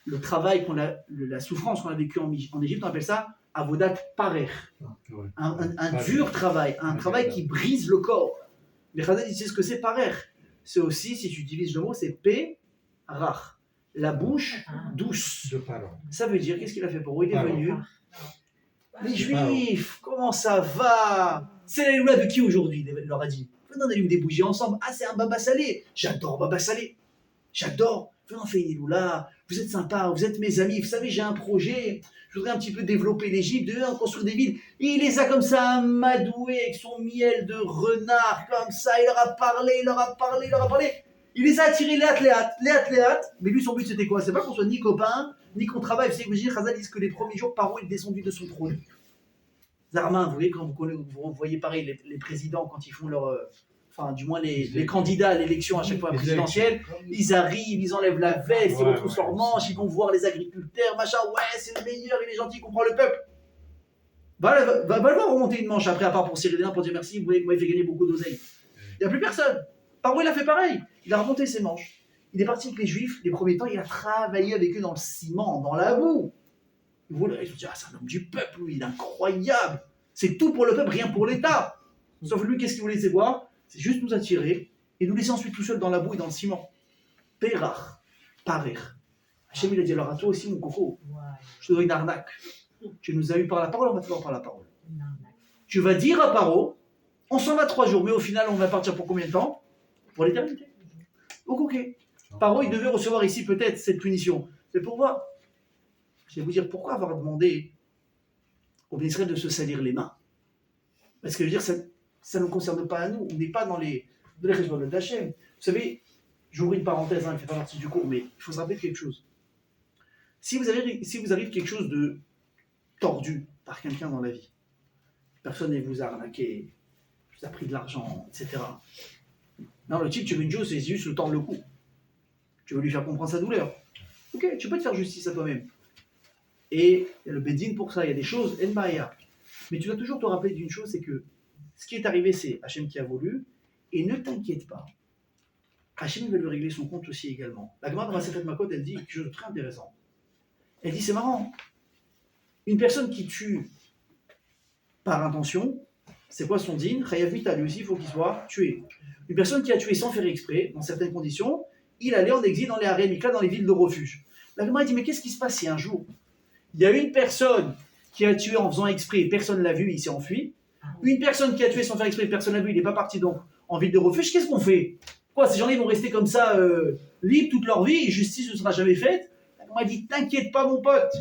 Speaker 1: le travail, la souffrance qu'on a vécue en Égypte, on appelle ça avodat parer, un dur travail, un travail qui brise le corps. Mais Chazal dit, c'est ce que c'est parer. C'est aussi, si tu divises le mot, c'est pe-rach, la bouche douce.
Speaker 4: De parole.
Speaker 1: Ça veut dire, qu'est-ce qu'il a fait pour eux? Il est venu. Les Juifs, comment ça va? C'est la Lula de qui aujourd'hui? Il leur a dit. Venez, on allume des bougies ensemble. Ah, c'est un baba salé. J'adore baba salé. J'adore. Venez, on fait une Lula. vous êtes sympas, vous êtes mes amis, vous savez, j'ai un projet, je voudrais un petit peu développer l'Égypte, construire des villes. Et il les a comme ça amadoués avec son miel de renard, comme ça, il leur a parlé, il leur a parlé, il leur a parlé. Il les a attirés léat. Mais lui, son but, c'était quoi? C'est pas qu'on soit ni copains, ni qu'on travaille. Vous savez, vous Chazal disent que les premiers jours, Paro est descendu de son trône. Zarma, vous voyez, quand vous voyez pareil, les présidents, quand ils font leur. Enfin, du moins les candidats à l'élection à chaque fois présidentielle, ils arrivent, ils enlèvent la veste, ils retroussent leurs manches, ils vont voir les agriculteurs, machin, ouais, c'est le meilleur, il est gentil, il comprend le peuple. Va le voir remonter une manche après, à part pour serrer les mains, pour dire merci, vous m'avez fait gagner beaucoup d'oseille. Il n'y a plus personne. Paro, il a fait pareil. Il a remonté ses manches. Il est parti avec les Juifs, les premiers temps, il a travaillé avec eux dans le ciment, dans la boue. Ils se disent, ah, c'est un homme du peuple, lui, il est incroyable. C'est tout pour le peuple, rien pour l'État. Sauf lui, qu'est-ce qu'il voulait, c'est quoi? C'est juste nous attirer et nous laisser ensuite tout seul dans la boue et dans le ciment. Pérach, parer. Hachem, il a dit alors à toi aussi, mon coco, je te donne une arnaque. Tu nous as eu par la parole, on va te voir par la parole. Tu vas dire à Paro, on s'en va 3 jours, mais au final, on va partir pour combien de temps? Pour l'éternité. Ok. Paro, il devait recevoir ici peut-être cette punition. Mais pour voir, je vais vous dire pourquoi avoir demandé aux Israël de se salir les mains. Parce que je veux dire, ça ne nous concerne pas à nous. On n'est pas dans les régions de Hachem. Vous savez, j'ouvre une parenthèse, qui ne fait pas partie du cours, mais il faut se rappeler quelque chose. Si vous arrive quelque chose de tordu par quelqu'un dans la vie, personne ne vous a arnaqué, vous a pris de l'argent, etc. Non, le type, tu veux une chose, c'est juste le tordre le cou. Tu veux lui faire comprendre sa douleur. Ok, tu peux te faire justice à toi-même. Et il y a le Bédine pour ça, il y a des choses, El Maya. Mais tu dois toujours te rappeler d'une chose, c'est que ce qui est arrivé, c'est Hachem qui a voulu, et ne t'inquiète pas. Hachem va lui régler son compte aussi également. La Gemara dans la Masechet Makot, elle dit quelque chose de très intéressant. Elle dit, c'est marrant, une personne qui tue par intention, c'est quoi son dîne? Chayavita, lui aussi, il faut qu'il soit tué. Une personne qui a tué sans faire exprès, dans certaines conditions, il allait en exil dans les harem, dans les villes de refuge. La Gemara dit, mais qu'est-ce qui se passe si un jour, il y a une personne qui a tué en faisant exprès, personne ne l'a vu, il s'est enfui. Une personne qui a tué sans faire exprès, personne ne l'a vu, il n'est pas parti donc en ville de refuge, qu'est-ce qu'on fait? Quoi, ces gens-là vont rester comme ça, libres toute leur vie, et justice ne sera jamais faite? On m'a dit, t'inquiète pas mon pote,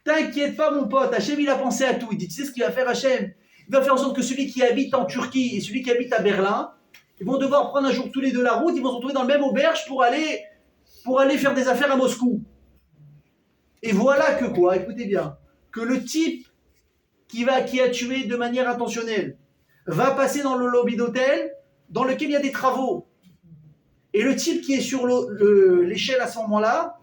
Speaker 1: Hachem il a pensé à tout, il dit, tu sais ce qu'il va faire Hachem? Il va faire en sorte que celui qui habite en Turquie et celui qui habite à Berlin, ils vont devoir prendre un jour tous les deux la route, ils vont se retrouver dans le même auberge pour aller faire des affaires à Moscou. Et voilà que quoi, écoutez bien, que le type qui a tué de manière intentionnelle va passer dans le lobby d'hôtel dans lequel il y a des travaux. Et le type qui est sur l'échelle à ce moment-là,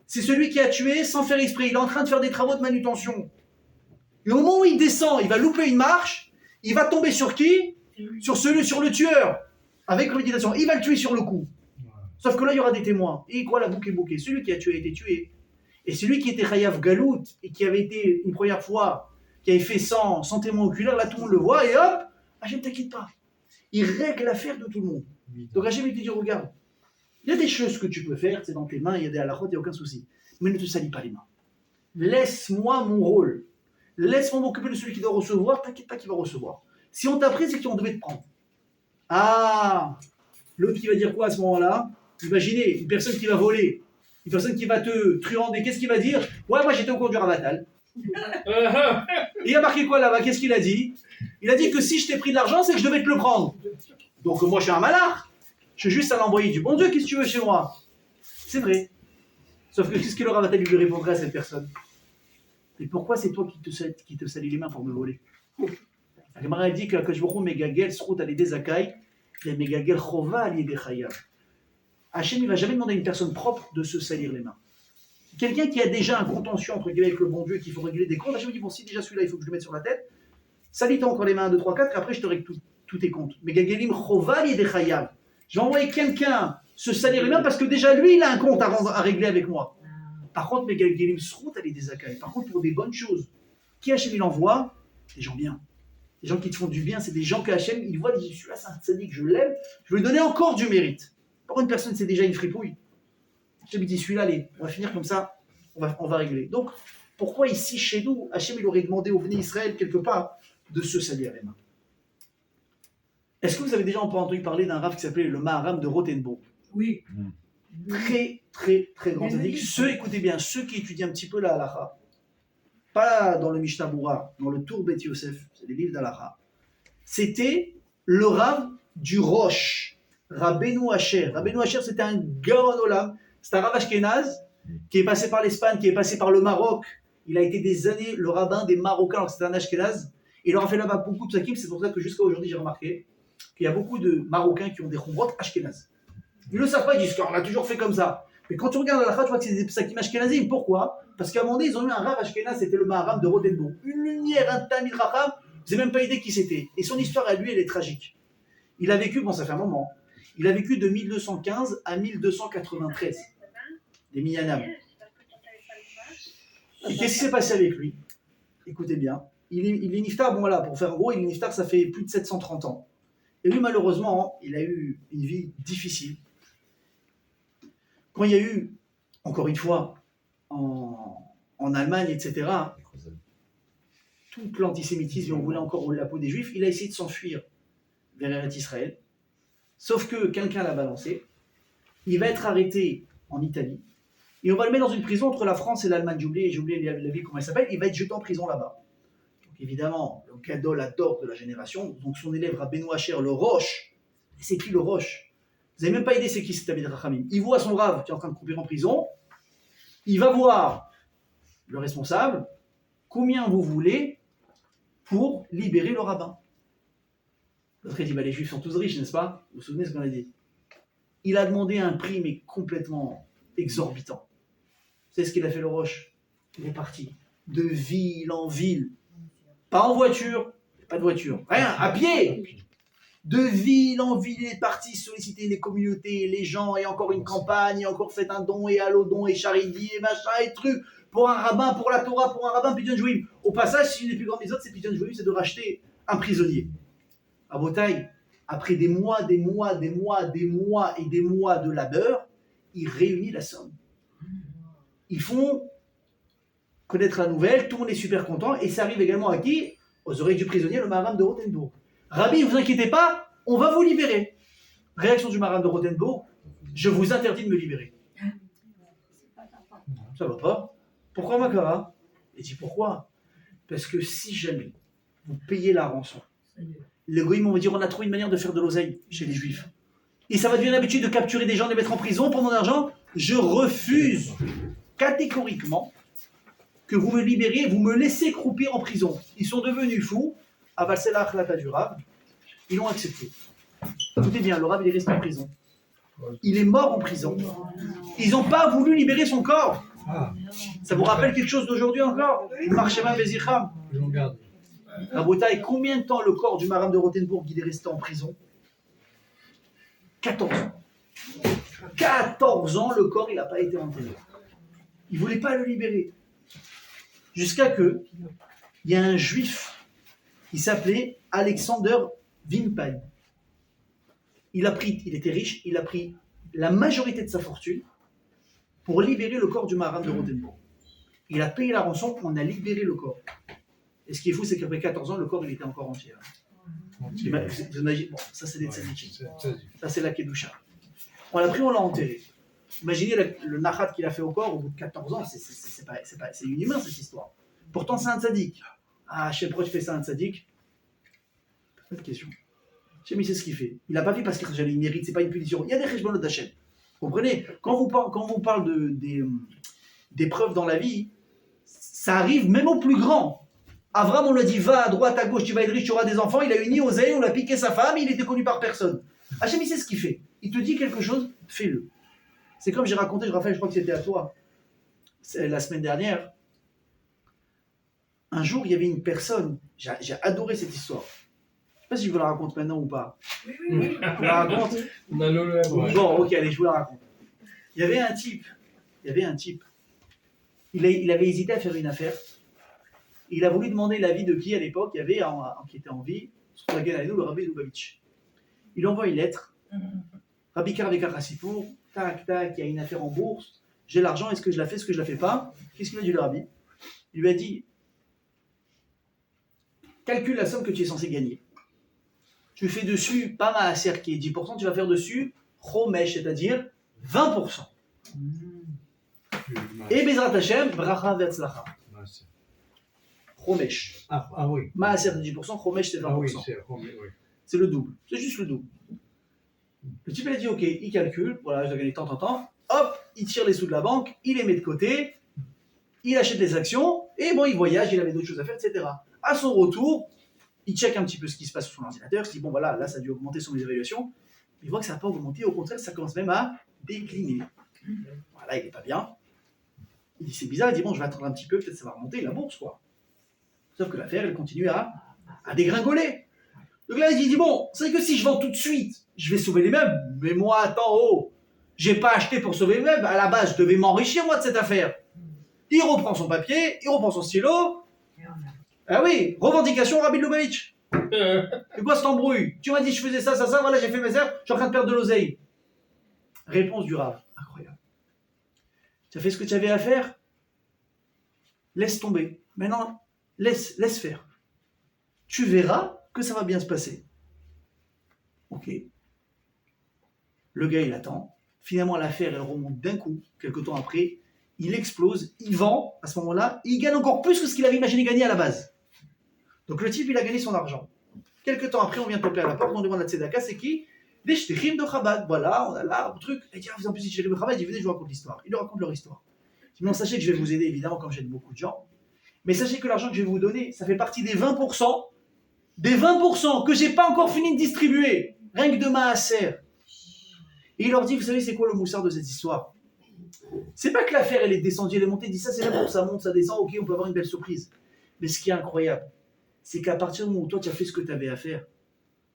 Speaker 1: c'est celui qui a tué sans faire exprès. Il est en train de faire des travaux de manutention. Et au moment où il descend, il va louper une marche, il va tomber sur qui? Sur le tueur, avec préméditation. Il va le tuer sur le coup. Sauf que là, il y aura des témoins. Et quoi, la boucle est bouquée. Celui qui a tué a été tué. Et celui qui était Chayav Galout, et qui avait été une première fois, qui avait fait sans témoin oculaire, là tout le monde le voit, et hop, Hachem t'inquiète pas. Il règle l'affaire de tout le monde. Donc Hachem il te dit, regarde, il y a des choses que tu peux faire, c'est dans tes mains, il y a des halakhot, il n'y a aucun souci. Mais ne te salis pas les mains. Laisse-moi mon rôle. Laisse-moi m'occuper de celui qui doit recevoir, t'inquiète pas qu'il va recevoir. Si on t'a pris, c'est qu'on devait te prendre. Ah, l'autre qui va dire quoi à ce moment-là? Imaginez, une personne qui va voler, une personne qui va te truander, qu'est-ce qu'il va dire? Ouais, moi j'étais au cours du Ramatal. Il a marqué quoi là-bas? Qu'est-ce qu'il a dit? Il a dit que si je t'ai pris de l'argent, c'est que je devais te le prendre. Donc moi je suis un malard. Je suis juste un envoyé du bon Dieu, qu'est-ce que tu veux chez moi? C'est vrai. Sauf que qu'est-ce que le Ramatal lui répondrait à cette personne? Et pourquoi c'est toi qui te salis les mains pour me voler? La Gemara dit que Akashbourou Megagel Srout Ali Dezakai, les Megagel Chova Ali Dechayav. Hachem ne va jamais demander à une personne propre de se salir les mains. Quelqu'un qui a déjà un contentieux entre guillemets avec le bon Dieu, qu'il faut régler des comptes, Hachem dit bon, si déjà celui-là il faut que je le mette sur la tête, salis-toi encore les mains 1, 2, 3, 4, et après je te règle tous tes comptes. Megagelim Chova Ali Dechayav. Je vais envoyer quelqu'un se salir les mains parce que déjà lui il a un compte à régler avec moi. Par contre, Megagelim Srout Ali Dezakai. Par contre, pour des bonnes choses, qui Hachem il envoie? Des gens bien. Les gens qui te font du bien, c'est des gens que Hachem, il voit, il dit, celui-là, c'est un tzaddik, je l'aime, je vais lui donner encore du mérite. Pour une personne, c'est déjà une fripouille. Hachem, il dit, celui-là, allez, on va finir comme ça, on va régler. Donc, pourquoi ici, chez nous, Hachem, il aurait demandé au Bnei Israël, quelque part, de se salir les mains? Est-ce que vous avez déjà entendu parler d'un rav qui s'appelait le Maharam de Rothenburg?
Speaker 3: Oui.
Speaker 1: très, très, très grands tzaddik. Écoutez bien, ceux qui étudient un petit peu la halacha, pas dans le Mishnah Berurah, dans le Tour Bet Yosef, c'est des livres d'halacha, c'était le Rav du Roche, Rabbeinu Asher. Rabbeinu Asher, c'était un Gaon Olam, c'est un Rav Ashkenaz qui est passé par l'Espagne, qui est passé par le Maroc. Il a été des années le rabbin des Marocains, alors que c'était un Ashkenaz. Il leur a fait là-bas beaucoup de psakim, c'est pour ça que jusqu'à aujourd'hui, j'ai remarqué qu'il y a beaucoup de Marocains qui ont des chumrot Ashkenaz. Ils ne le savent pas, ils disent qu'on a toujours fait comme ça. Mais quand tu regardes la tu vois que c'est des psakim Ashkenazim. Pourquoi? Parce qu'à un moment donné, ils ont eu un Rav Ashkenaz, c'était le Maharam de Rotenbourg. Une lumière, un Talmid Racham, vous n'avez même pas idée qui c'était. Et son histoire à lui, elle est tragique. Il a vécu, bon, ça fait un moment, il a vécu de 1215 à 1293. Des Miyanam. Et qu'est-ce qui s'est passé avec lui? Écoutez bien. Il est niftar, bon voilà, pour faire gros, il est niftar, ça fait plus de 730 ans. Et lui, malheureusement, il a eu une vie difficile. Quand il y a eu, encore une fois, en Allemagne, etc., tout l'antisémitisme, on voulait encore la peau des Juifs, il a essayé de s'enfuir vers Eretz Israël. Sauf que quelqu'un l'a balancé. Il va être arrêté en Italie. Et on va le mettre dans une prison entre la France et l'Allemagne. J'ai oublié la ville, comment elle s'appelle. Il va être jeté en prison là-bas. Donc évidemment, le gadol adore de la génération. Donc son élève Rabbeinu Asher, le Roche. Et c'est qui le Roche? Vous n'avez même pas idée c'est qui cet Talmid Rachamim. Il voit son Rav qui est en train de croupir en prison. Il va voir le responsable. Combien vous voulez pour libérer le rabbin? L'autre dit, les Juifs sont tous riches, n'est-ce pas? Vous vous souvenez ce qu'on a dit? Il a demandé un prix, mais complètement exorbitant. Vous savez ce qu'il a fait, le Roche? Il est parti de ville en ville. Pas en voiture, pas de voiture, rien, à pied. De ville en ville, il est parti solliciter les communautés, les gens, et encore une campagne, et encore fait un don, et allodon, et charidi, et machin, et truc, pour un rabbin, pour la Torah, pour un rabbin, Pidyon Jouim. Au passage, si une des plus grandes des autres, c'est Pidyon Jouim, c'est de racheter un prisonnier. À Botaï, après des mois et des mois de labeur, il réunit la somme. Ils font connaître la nouvelle, tout le monde est super content, et ça arrive également à qui? Aux oreilles du prisonnier, le Maharam de Rotenbourg. Rabbi, ne vous inquiétez pas, on va vous libérer. Réaction du Maharam de Rotenbourg, je vous interdis de me libérer. Ça va pas? Pourquoi Makara? Il dit pourquoi? Parce que si jamais vous payez la rançon, les goïms vont dire on a trouvé une manière de faire de l'oseille chez les juifs. Et ça va devenir l'habitude de capturer des gens, de les mettre en prison pour mon argent. Je refuse catégoriquement que vous me libériez, vous me laissez croupir en prison. Ils sont devenus fous. Avalsela Akhlata du Rav. Ils l'ont accepté. Écoutez bien, le Rav il est resté en prison. Il est mort en prison. Ils n'ont pas voulu libérer son corps. Ça vous rappelle quelque chose d'aujourd'hui encore? Marchema Bezicham. Rabotaï, combien de temps le corps du Maharam de Rotenbourg il est resté en prison? 14 ans. 14 ans, le corps, il n'a pas été enterré. Il ne voulait pas le libérer. Jusqu'à que, il y a un juif qui s'appelait Alexander Wimpel. Il était riche, il a pris la majorité de sa fortune pour libérer le corps du Maharam de Rotenbourg. Il a payé la rançon, on a libéré le corps. Et ce qui est fou, c'est qu'après 14 ans, le corps, il était encore entier. Vous imaginez, bon, ça c'est des tzadikim. Ça c'est la Kedusha. On l'a pris, on l'a enterré. Imaginez le nachat qu'il a fait au corps au bout de 14 ans, c'est inhumain cette histoire. Pourtant c'est un tzadik. Ah, je sais pourquoi tu fais ça un tzadik? Pas de question. Je sais, mais c'est ce qu'il fait. Il n'a pas fait parce qu'il mérite, c'est pas une punition. Il y a des cheshbonot d'Hachem. Vous comprenez? Quand vous parle des preuves dans la vie, ça arrive même au plus grand. Avram, on lui a dit, va à droite, à gauche, tu vas être riche, tu auras des enfants. Il a eu ni osé, on l'a piqué sa femme, il était connu par personne. Hachem, il sait ce qu'il fait. Il te dit quelque chose, fais-le. C'est comme j'ai raconté, Raphaël, je crois que c'était à toi, la semaine dernière. Un jour, il y avait une personne, j'ai adoré cette histoire. Je ne sais pas si je vous la raconte maintenant ou pas.
Speaker 3: Oui.
Speaker 1: Je vous la raconte. Bon, ok, allez, je vous la raconte. Il y avait un type. Il avait hésité à faire une affaire. Il a voulu demander l'avis de qui à l'époque? Il y avait qui était en vie, le Rabbi Lubavitch. Il lui envoie une lettre. Rabbi Karvekar Hassipour, tac, il y a une affaire en bourse. J'ai l'argent, est-ce que je la fais, est-ce que je la fais pas? Qu'est-ce qu'il a dit le Rabbi? Il lui a dit calcule la somme que tu es censé gagner. Tu fais dessus, pas maaser qui est 10%, tu vas faire dessus, chomesh, c'est-à-dire 20%. Et Bezrat Hashem, bracha ve'atzlacha. Chomesh.
Speaker 4: Ah oui.
Speaker 1: Maaser c'est 10%, Chomesh c'est 20%.
Speaker 4: Ah oui, oui.
Speaker 1: C'est le double. C'est juste le double. Le type il a dit ok, il calcule, voilà, je dois gagner tant, hop, il tire les sous de la banque, il les met de côté, il achète des actions, et bon, il voyage, il avait d'autres choses à faire, etc. À son retour, il check un petit peu ce qui se passe sur son ordinateur, il se dit bon voilà, là ça a dû augmenter sur mes évaluations, il voit que ça n'a pas augmenté, au contraire, ça commence même à décliner. Voilà, il n'est pas bien. Il dit c'est bizarre, il dit bon, je vais attendre un petit peu, peut-être ça va remonter, la bourse quoi. Sauf que l'affaire, elle continue à dégringoler. Donc là, il dit bon, c'est que si je vends tout de suite, je vais sauver les meubles. Mais moi, attends, oh, j'ai pas acheté pour sauver les meubles. À la base, je devais m'enrichir, moi, de cette affaire. Il reprend son papier, il reprend son stylo. Ah oui, revendication Rabbi Lubavitch. C'est quoi cette embrouille? Tu m'as dit je faisais ça, voilà, j'ai fait mes heures, je suis en train de perdre de l'oseille. Réponse du Rav. Incroyable. Tu as fait ce que tu avais à faire? Laisse tomber. Maintenant, laisse faire. Tu verras que ça va bien se passer. Ok. Le gars, il attend. Finalement, l'affaire, elle remonte d'un coup. Quelque temps après, il explose, il vend. À ce moment-là, il gagne encore plus que ce qu'il avait imaginé gagner à la base. Donc le type, il a gagné son argent. Quelque temps après, on vient taper à la porte, on demande à Tzedaka, c'est qui? Des shtichim de Chabad. Voilà, on a là, un truc. Il dit, ah, vous en plus, shtichim de Chabad, il dit, venez, je vous raconte l'histoire. Il lui raconte leur histoire. Il dit, non, sachez que je vais vous aider, évidemment, comme j'aide beaucoup de gens. Mais sachez que l'argent que je vais vous donner, ça fait partie des 20%. Des 20% que j'ai pas encore fini de distribuer, rien que de maaser. Et il leur dit, vous savez c'est quoi le moussard de cette histoire? C'est pas que l'affaire elle est descendue, elle est montée, il dit ça c'est là pour ça monte, ça descend, ok on peut avoir une belle surprise. Mais ce qui est incroyable, c'est qu'à partir du moment où toi tu as fait ce que tu avais à faire,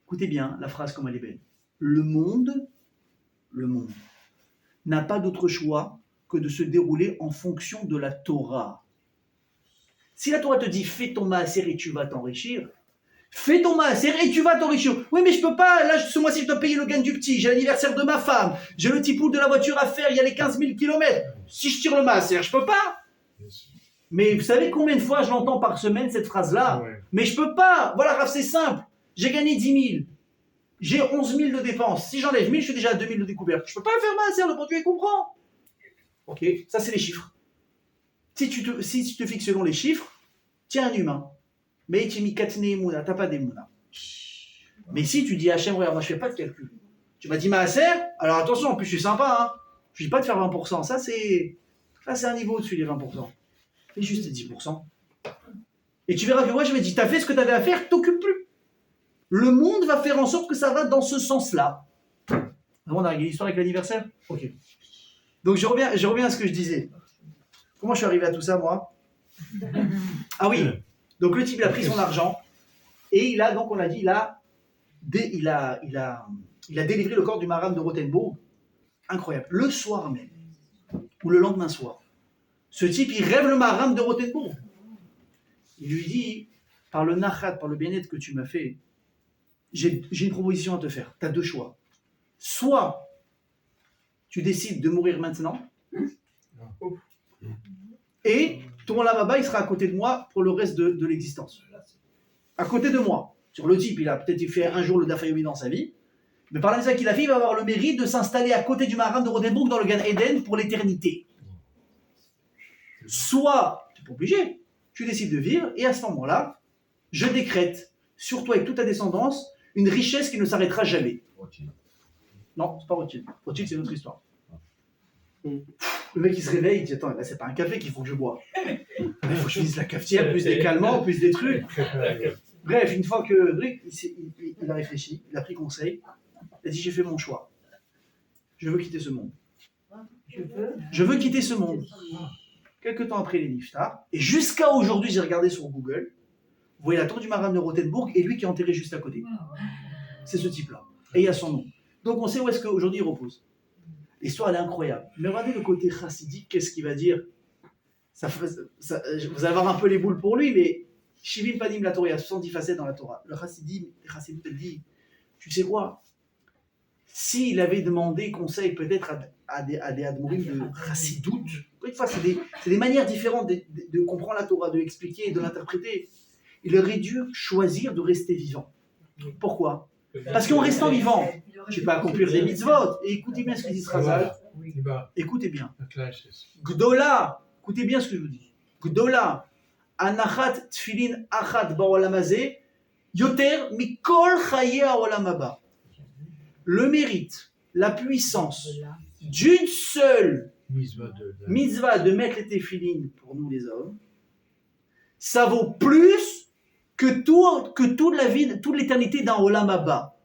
Speaker 1: écoutez bien la phrase comme elle est belle, le monde n'a pas d'autre choix que de se dérouler en fonction de la Torah. Si la Torah te dit fais ton maaser et tu vas t'enrichir, fais ton maaser et tu vas t'enrichir. Oui, mais je peux pas. Là, ce mois-ci, je dois payer le gain du petit. J'ai l'anniversaire de ma femme. J'ai le petit pool de la voiture à faire. Il y a les 15 000 kilomètres. Si je tire le maaser, je peux pas. Mais vous savez combien de fois je l'entends par semaine, cette phrase-là? Ouais. Mais je peux pas. Voilà, Raph, c'est simple. J'ai gagné 10 000. J'ai 11 000 de dépenses. Si j'enlève 1000, je suis déjà à 2 000 de découverte. Je peux pas faire maaser, le produit, il comprend. Ok, ça, c'est les chiffres. Si tu te fixes selon les chiffres, tu es un humain. Mais tu n'as pas d'émouna. Mais si tu dis Hachem, regarde, moi je fais pas de calcul. Tu m'as dit maaser, alors attention, en plus je suis sympa, hein. Je dis pas de faire 20%, ça c'est un niveau au-dessus des 20%. Fais juste 10%. Et tu verras que moi je me dis, t'as fait ce que t'avais à faire, t'occupes plus. Le monde va faire en sorte que ça va dans ce sens-là. On a réglé l'histoire avec l'anniversaire? Ok. Donc je reviens à ce que je disais. Comment je suis arrivé à tout ça, moi? Ah oui. Donc le type il a pris son argent et il a, donc on l'a dit, il a délivré le corps du Maharam de Rothenburg. Incroyable. Le soir même, ou le lendemain soir, ce type il rêve le Maharam de Rothenburg. Il lui dit, par le nachat, par le bien-être que tu m'as fait, j'ai une proposition à te faire. Tu as deux choix. Soit tu décides de mourir maintenant et ton lama-baba, il sera à côté de moi pour le reste de l'existence. À côté de moi. Sur le type, il a peut-être fait un jour le Dafayomi dans sa vie, mais par la mise qu'il a fait, il va avoir le mérite de s'installer à côté du Maharam de Rothenburg dans le Gan Eden pour l'éternité. Soit, tu n'es pas obligé, tu décides de vivre, et à ce moment-là, je décrète sur toi et toute ta descendance une richesse qui ne s'arrêtera jamais. Non, c'est pas Rothschild. Rothschild, c'est une autre histoire. Le mec il se réveille, il dit attends, là c'est pas un café qu'il faut que je bois. Il faut que je finisse la cafetière, plus des calmants, plus des trucs. Bref, une fois que il a réfléchi, il a pris conseil, il a dit j'ai fait mon choix. Je veux quitter ce monde. Je veux quitter ce monde. Quelques temps après les Niftar, et jusqu'à aujourd'hui, j'ai regardé sur Google, vous voyez la tour du Maharam de Rothenburg et lui qui est enterré juste à côté. C'est ce type-là. Et il y a son nom. Donc on sait où est-ce qu'aujourd'hui il repose. L'histoire, elle est incroyable. Mais regardez le côté chassidique, qu'est-ce qu'il va dire vous allez avoir un peu les boules pour lui, mais Shivim Panim la Torah, il y a 70 facettes dans la Torah. Le chassidit, elle dit, tu sais quoi? S'il avait demandé conseil peut-être à des admourim de chassidout, une fois, c'est des manières différentes de comprendre la Torah, de l'expliquer et de l'interpréter. Il aurait dû choisir de rester vivant. Pourquoi? Parce qu'en restant vivant, tu peux accomplir des mitzvot. Et écoutez bien ce que dit Razal.
Speaker 2: Oui, bah,
Speaker 1: Écoutez bien.
Speaker 2: donc là, c'est ça.
Speaker 1: Gdola, écoutez bien ce que je vous dis. Gdola, anachat tfilin achat ba'olam hazeh, yoter mikol chaye ha'olam haba. Le mérite, la puissance d'une seule mitzvah de mettre les téphilines pour nous les hommes, ça vaut plus que toute la vie, toute l'éternité d'un olam haba.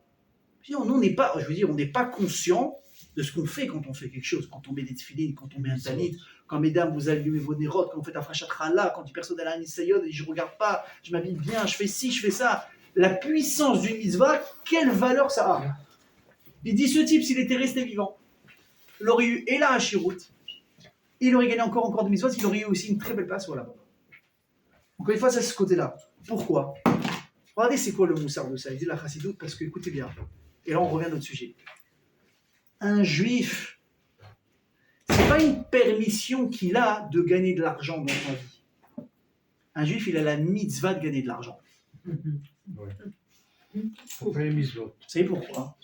Speaker 1: Nous, on n'est pas, je veux dire, on n'est pas conscient de ce qu'on fait quand on fait quelque chose, quand on met des téphilines, quand on met un talit, quand mesdames vous allumez vos nérotes, quand vous faites un frachat challah, quand une personne a un nisayod et je regarde pas, je m'habille bien, je fais ci, je fais ça. La puissance d'une mitzvah, quelle valeur ça a. Il dit ce type, s'il était resté vivant, il aurait eu et la Hashirut, il aurait gagné encore des mitzvot, il aurait eu aussi une très belle place là-bas. Encore une fois, c'est ce côté-là. Pourquoi? Regardez, c'est quoi le moussard de ça? Il dit la chassidoute parce que, écoutez bien, et là on revient à notre sujet. Un juif, c'est pas une permission qu'il a de gagner de l'argent dans sa vie. Un juif, il a la mitzvah de gagner de l'argent.
Speaker 2: Pourquoi les mitzvot?
Speaker 1: Vous savez pourquoi?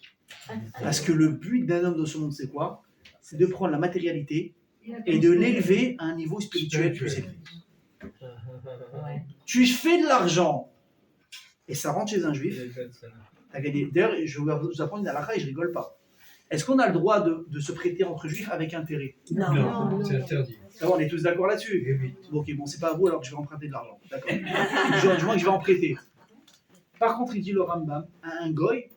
Speaker 1: Parce que le but d'un homme dans ce monde, c'est quoi? C'est de prendre la matérialité et de l'élever à un niveau spirituel plus élevé. Tu fais de l'argent et ça rentre chez un juif. T'as gagné. D'ailleurs, je vais vous apprendre une halakha et je rigole pas. Est-ce qu'on a le droit de se prêter entre juifs avec intérêt?
Speaker 2: Non, c'est interdit.
Speaker 1: On est tous d'accord là-dessus.
Speaker 2: Oui.
Speaker 1: Ok, bon, c'est pas à vous alors que je vais emprunter de l'argent. D'accord. Je vois que je vais en prêter. Par contre, il dit le Rambam, à un goy,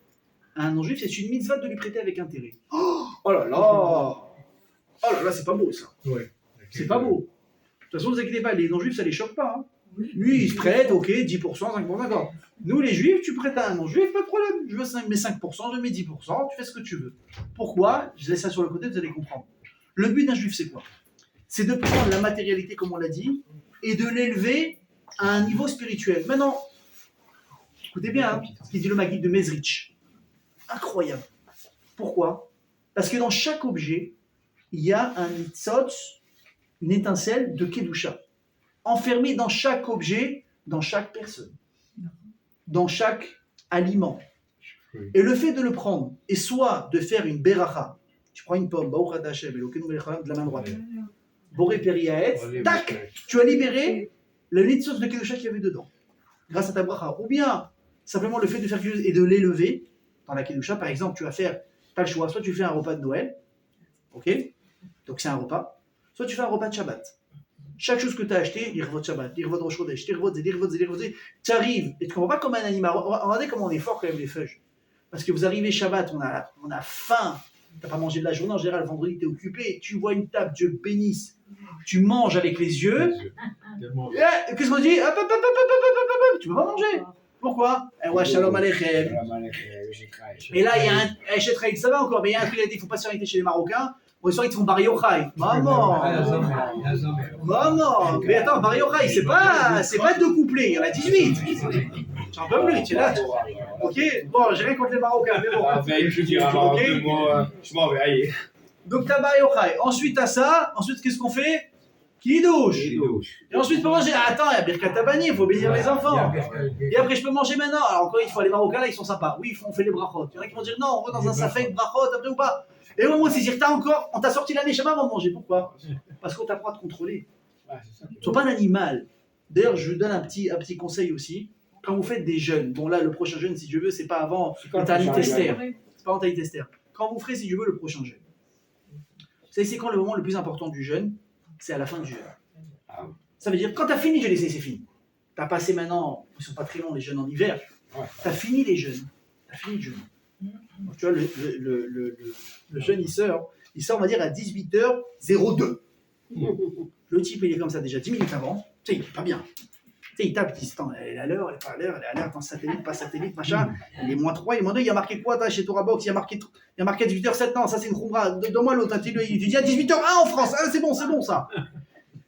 Speaker 1: à un non-juif, c'est une mitzvah de lui prêter avec intérêt. Oh là là! Oh là là, c'est pas beau ça.
Speaker 2: Ouais.
Speaker 1: C'est pas beau. De toute façon, ne vous inquiétez pas, les non-juifs, ça les choque pas. Hein. Lui, il se prête, ok, 10%, 5%, d'accord. Nous, les juifs, tu prêtes à un non-juif, pas de problème. Je veux 5%, je mets 10%, tu fais ce que tu veux. Pourquoi? Je laisse ça sur le côté, vous allez comprendre. Le but d'un juif, c'est quoi? C'est de prendre la matérialité, comme on l'a dit, et de l'élever à un niveau spirituel. Maintenant, écoutez bien hein, ce qu'il dit le Maguide de Mezrich. Incroyable. Pourquoi? Parce que dans chaque objet, il y a un nitzot, une étincelle de Kedusha, enfermée dans chaque objet, dans chaque personne, dans chaque aliment. Et le fait de le prendre, et soit de faire une beracha, tu prends une pomme, de la main droite, Boré Periaet, tac, tu as libéré le nitzot de Kedusha qu'il y avait dedans, grâce à ta bracha. Ou bien, simplement le fait de faire quelque chose et de l'élever, dans la Kedusha, par exemple, tu vas faire, tu as le choix, soit tu fais un repas de Noël, ok? Donc c'est un repas. Soit tu fais un repas de Shabbat. Chaque chose que tu as acheté, l'irvot Shabbat, l'irvot Rosh Chodesh, l'irvot, tu arrives et tu ne comprends pas comme un animal. Regardez comment on est fort quand même les feuilles. Parce que vous arrivez Shabbat, on a faim. Tu n'as pas mangé de la journée, en général, le vendredi, tu es occupé. Tu vois une table, Dieu bénisse. Tu manges avec les yeux. Qu'est-ce qu'on dit? Tu ne peux pas manger. Pourquoi? Shalom Aleichem. Et là, il y a un Chetraïd, ça va encore, mais il y a un truc il ne faut pas se faire chez les Marocains. Au soir, ils te font Bar Yochai. Maman! Maman! Mais attends, Bar Yochai, c'est pas deux couplets, il y en a 18. J'en peux plus, tu es là. Ok? Bon, j'ai rien contre les Marocains, mais bon.
Speaker 4: Je dirais je m'en vais, allez.
Speaker 1: Donc, t'as Bar Yochai. Ensuite, t'as ça. Ensuite, qu'est-ce qu'on fait? Kidouche. Et ensuite, pour manger. Attends, il y a Birkat Tabani, il faut bénir les enfants. Et après, je peux manger maintenant. Alors, encore une fois, les Marocains, là, ils sont sympas. Oui, on fait les brachot. Il y en a qui vont dire non, on va dans un safek brachot, après ou pas. Et au moins, c'est dire, on t'a sorti l'année Shabbat avant de manger. Pourquoi? Parce qu'on t'apprend à te contrôler. Tu ne sois pas un animal. D'ailleurs, je vous donne un petit conseil aussi. Quand vous faites des jeûnes, bon là, le prochain jeûne, si Dieu veut, c'est pas avant Talit Esther. C'est pas avant Talit Esther. Quand vous ferez, si Dieu veut, le prochain jeûne. Vous savez, c'est quand le moment le plus important du jeûne? C'est à la fin du jeûne. Ça veut dire, quand tu as fini de jeûner, c'est fini. Tu as passé maintenant, ils ne sont pas très longs les jeûnes en hiver, tu as fini les jeûnes. Tu as fini le jeûne. Donc, tu vois, le jeûne, il sort, on va dire, à 18h02. Le type, il est comme ça déjà 10 minutes avant. Tu sais, il n'est pas bien. Tu sais, il tape, il dit, elle est à l'heure, elle n'est pas à l'heure, elle est à l'heure, attends, satellite, pas satellite, machin. Il est moins 3, il est moins 2, il y a marqué quoi, chez Torah Box, il y a marqué 18h07, non, ça c'est une khumra, donne-moi l'autre. Il dit à 18h01 en France, ah, c'est bon ça.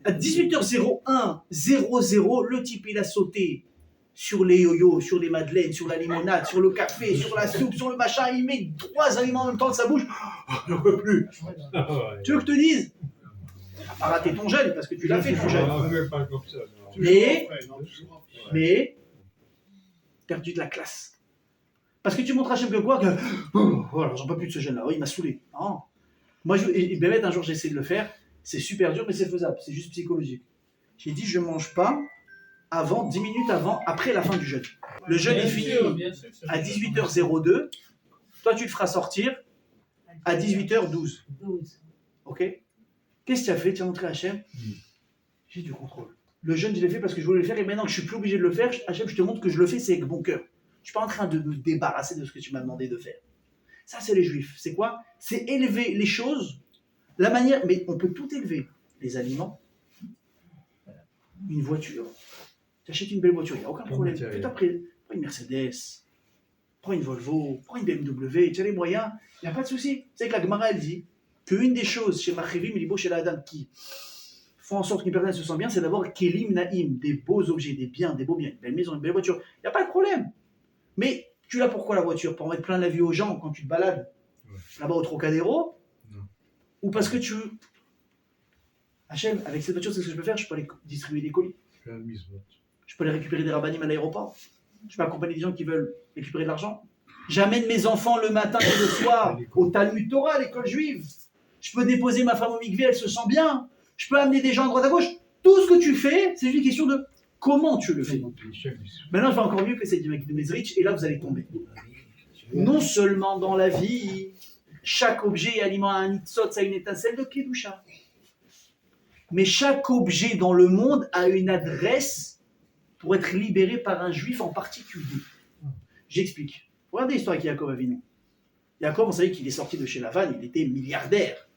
Speaker 1: À 18h01, 00, le type, il a sauté sur les yo-yo, sur les madeleines, sur la limonade, sur le café, sur la soupe, sur le machin, il met 3 aliments en même temps de sa bouche. Oh, j'en peux plus. Tu veux que je te dise? À rater ton jeûne, parce que tu l'as fait ton jeûne. Mais, perdu de la classe. Parce que tu montres à Hachem que quoi que, oh, alors j'en peux plus de ce jeûne-là, oh, il m'a saoulé. Non. Moi, et Bémet, un jour, j'ai essayé de le faire. C'est super dur, mais c'est faisable. C'est juste psychologique. J'ai dit, je ne mange pas avant 10 minutes après la fin du jeûne. Le jeûne est fini à 18h02. Toi, tu le feras sortir à 18h12.
Speaker 3: 12.
Speaker 1: Ok? Qu'est-ce que tu as fait? Tu as montré à Hachem? J'ai du contrôle. Le jeûne, je l'ai fait parce que je voulais le faire et maintenant que je suis plus obligé de le faire, Hachem, je te montre que je le fais, c'est avec bon cœur. Je ne suis pas en train de me débarrasser de ce que tu m'as demandé de faire. Ça, c'est les juifs. C'est quoi? C'est élever les choses, la manière, mais on peut tout élever. Les aliments, une voiture. Tu achètes une belle voiture, il n'y a aucun problème. Fais après, prends une Mercedes, prends une Volvo, prends une BMW, tu as les moyens, il n'y a pas de souci. C'est que la Gemara, elle dit qu'une des choses chez Machivim, Libo, chez la Adam, qui font en sorte qu'une personne se sent bien, c'est d'avoir Kelim Naïm, des beaux objets, des biens, des beaux biens, une belle maison, une belle voiture. Il n'y a pas de problème. Mais tu l'as pourquoi la voiture? Pour en mettre plein la vue aux gens quand tu te balades là-bas au Trocadéro?
Speaker 2: Non.
Speaker 1: Ou parce que tu veux. Hachem, avec cette voiture, c'est ce que je peux faire, je peux aller distribuer des colis. Je peux aller récupérer des rabbinim à l'aéroport. Je peux accompagner des gens qui veulent récupérer de l'argent. J'amène mes enfants le matin et le soir au Talmud Torah, à l'école juive. Je peux déposer ma femme au mikvé, elle se sent bien. Je peux amener des gens à droite à gauche. Tout ce que tu fais, c'est juste une question de comment tu le fais. Maintenant, je vais encore mieux que cette de Mezrich, et là, vous allez tomber. Non seulement dans la vie, chaque objet et aliment a un nitzot, ça a une étincelle de Kedusha. Mais chaque objet dans le monde a une adresse pour être libéré par un juif en particulier. J'explique. Regardez l'histoire avec Yaakov Avinu. Yaakov, on savait qu'il est sorti de chez Lavan, il était milliardaire.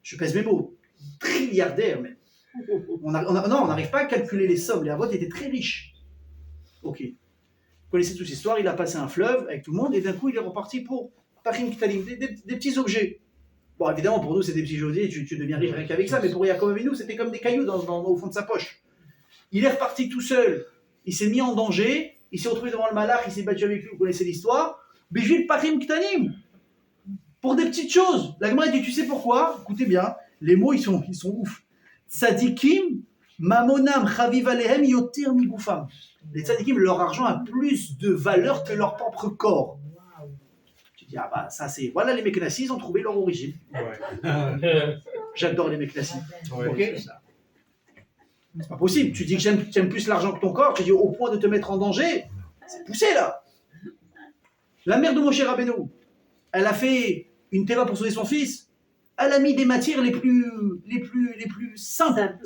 Speaker 1: Je pèse mes mots. Trilliardaire même. On n'arrive pas à calculer les sommes. Les Avot étaient très riches. Ok. Vous connaissez toute l'histoire, il a passé un fleuve avec tout le monde et d'un coup il est reparti pour Pachim Ktalim, des petits objets. Bon, évidemment, pour nous, c'est des petits objets, tu deviens riche rien qu'avec ça, mais pour Yaakov Avinu, c'était comme des cailloux au fond de sa poche. Il est reparti tout seul, il s'est mis en danger, il s'est retrouvé devant le malach, il s'est battu avec lui, vous connaissez l'histoire. Béjuil Pachim Ktalim, pour des petites choses. La Gemara dit, tu sais pourquoi? Écoutez bien, les mots, ils sont ouf. Tzadikim, mamonam chaviv alehem yoter migufam. Les tzadikim, leur argent a plus de valeur que leur propre corps. Tu dis, ah bah ça c'est... Voilà, les Meknassis, ils ont trouvé leur origine.
Speaker 2: Ouais.
Speaker 1: J'adore les Meknassis.
Speaker 2: Ouais,
Speaker 1: Ok,
Speaker 2: c'est ça.
Speaker 1: c'est pas possible. Tu dis que tu aimes plus l'argent que ton corps, tu dis au point de te mettre en danger. C'est poussé là. La mère de Moshe Rabbeinu, elle a fait une teva pour sauver son fils. Elle a mis des matières les plus simples.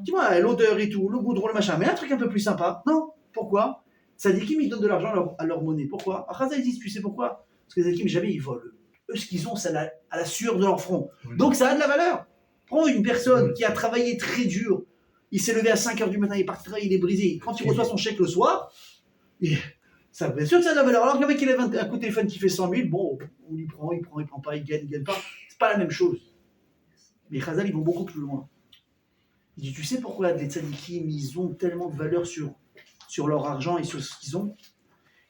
Speaker 1: Tu vois, l'odeur et tout, le goudron, le machin, mais un truc un peu plus sympa. Non, pourquoi? Tzadikim, ils donnent de l'argent à leur monnaie. Pourquoi? Achazal, ils disent, tu sais pourquoi? Parce que les Tzadikim, jamais ils volent. Eux, ce qu'ils ont, c'est à la sueur de leur front.
Speaker 2: Oui.
Speaker 1: Donc ça a de la valeur. Prends une personne qui a travaillé très dur, il s'est levé à 5h du matin, il est parti travailler, il est brisé. Quand il reçoit son chèque le soir, ça, bien sûr que ça a de la valeur. Alors qu'un mec qui lève un coup de téléphone qui fait 100 000, bon, on lui prend, il prend pas, il gagne pas. C'est pas la même chose. Mais les Chazal, ils vont beaucoup plus loin. Il dit, tu sais pourquoi les tzadikim, ils ont tellement de valeur sur leur argent et sur ce qu'ils ont?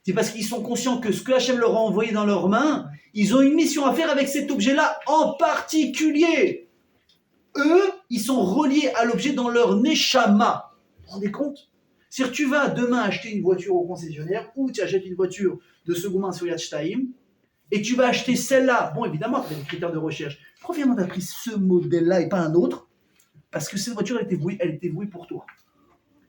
Speaker 1: C'est parce qu'ils sont conscients que ce que Hachem leur a envoyé dans leurs mains, ils ont une mission à faire avec cet objet-là en particulier. Eux, ils sont reliés à l'objet dans leur neshama. Vous vous rendez compte? C'est-à-dire que tu vas demain acheter une voiture au concessionnaire ou tu achètes une voiture de seconde main sur Yad Shtaim et tu vas acheter celle-là. Bon, évidemment, tu as des critères de recherche. Premièrement, tu as pris ce modèle-là et pas un autre parce que cette voiture, elle était vouée pour toi.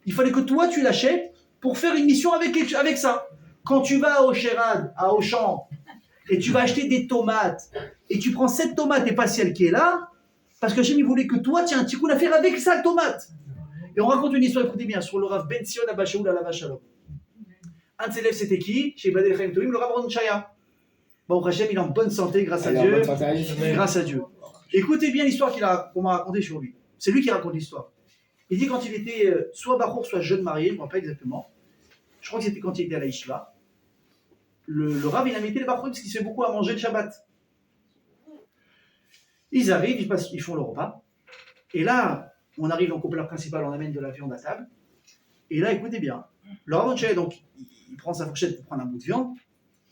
Speaker 1: Il fallait que toi, tu l'achètes pour faire une mission avec ça. Quand tu vas au Sherad, à Auchan, et tu vas acheter des tomates, et tu prends cette tomate et pas celle qui est là, parce que Hachem, il voulait que toi, tu aies un petit coup d'affaire avec sa tomate. Et on raconte une histoire, écoutez bien, sur le Rav Ben Sion Abba Shaul Alav Shalom. Un de ses élèves, c'était qui? Chez Badel Chaim Tovim, le Rav Ron Chaya. Bon, Hachem, il est en bonne santé, grâce à Dieu. Grâce à Dieu. Écoutez bien l'histoire qu'on m'a racontée sur lui. C'est lui qui raconte l'histoire. Il dit quand il était soit Bachour, soit jeune marié, je ne me rappelle pas exactement. Je crois que c'était quand il était à la Yeshiva. Le Rav, il invitait les Bachour parce qu'il se fait beaucoup à manger le Shabbat. Ils arrivent, ils font le repas. Et là, on arrive en couple principal, on amène de la viande à table. Et là, écoutez bien. Le Rav Chaya, donc, il prend sa fourchette pour prendre un bout de viande.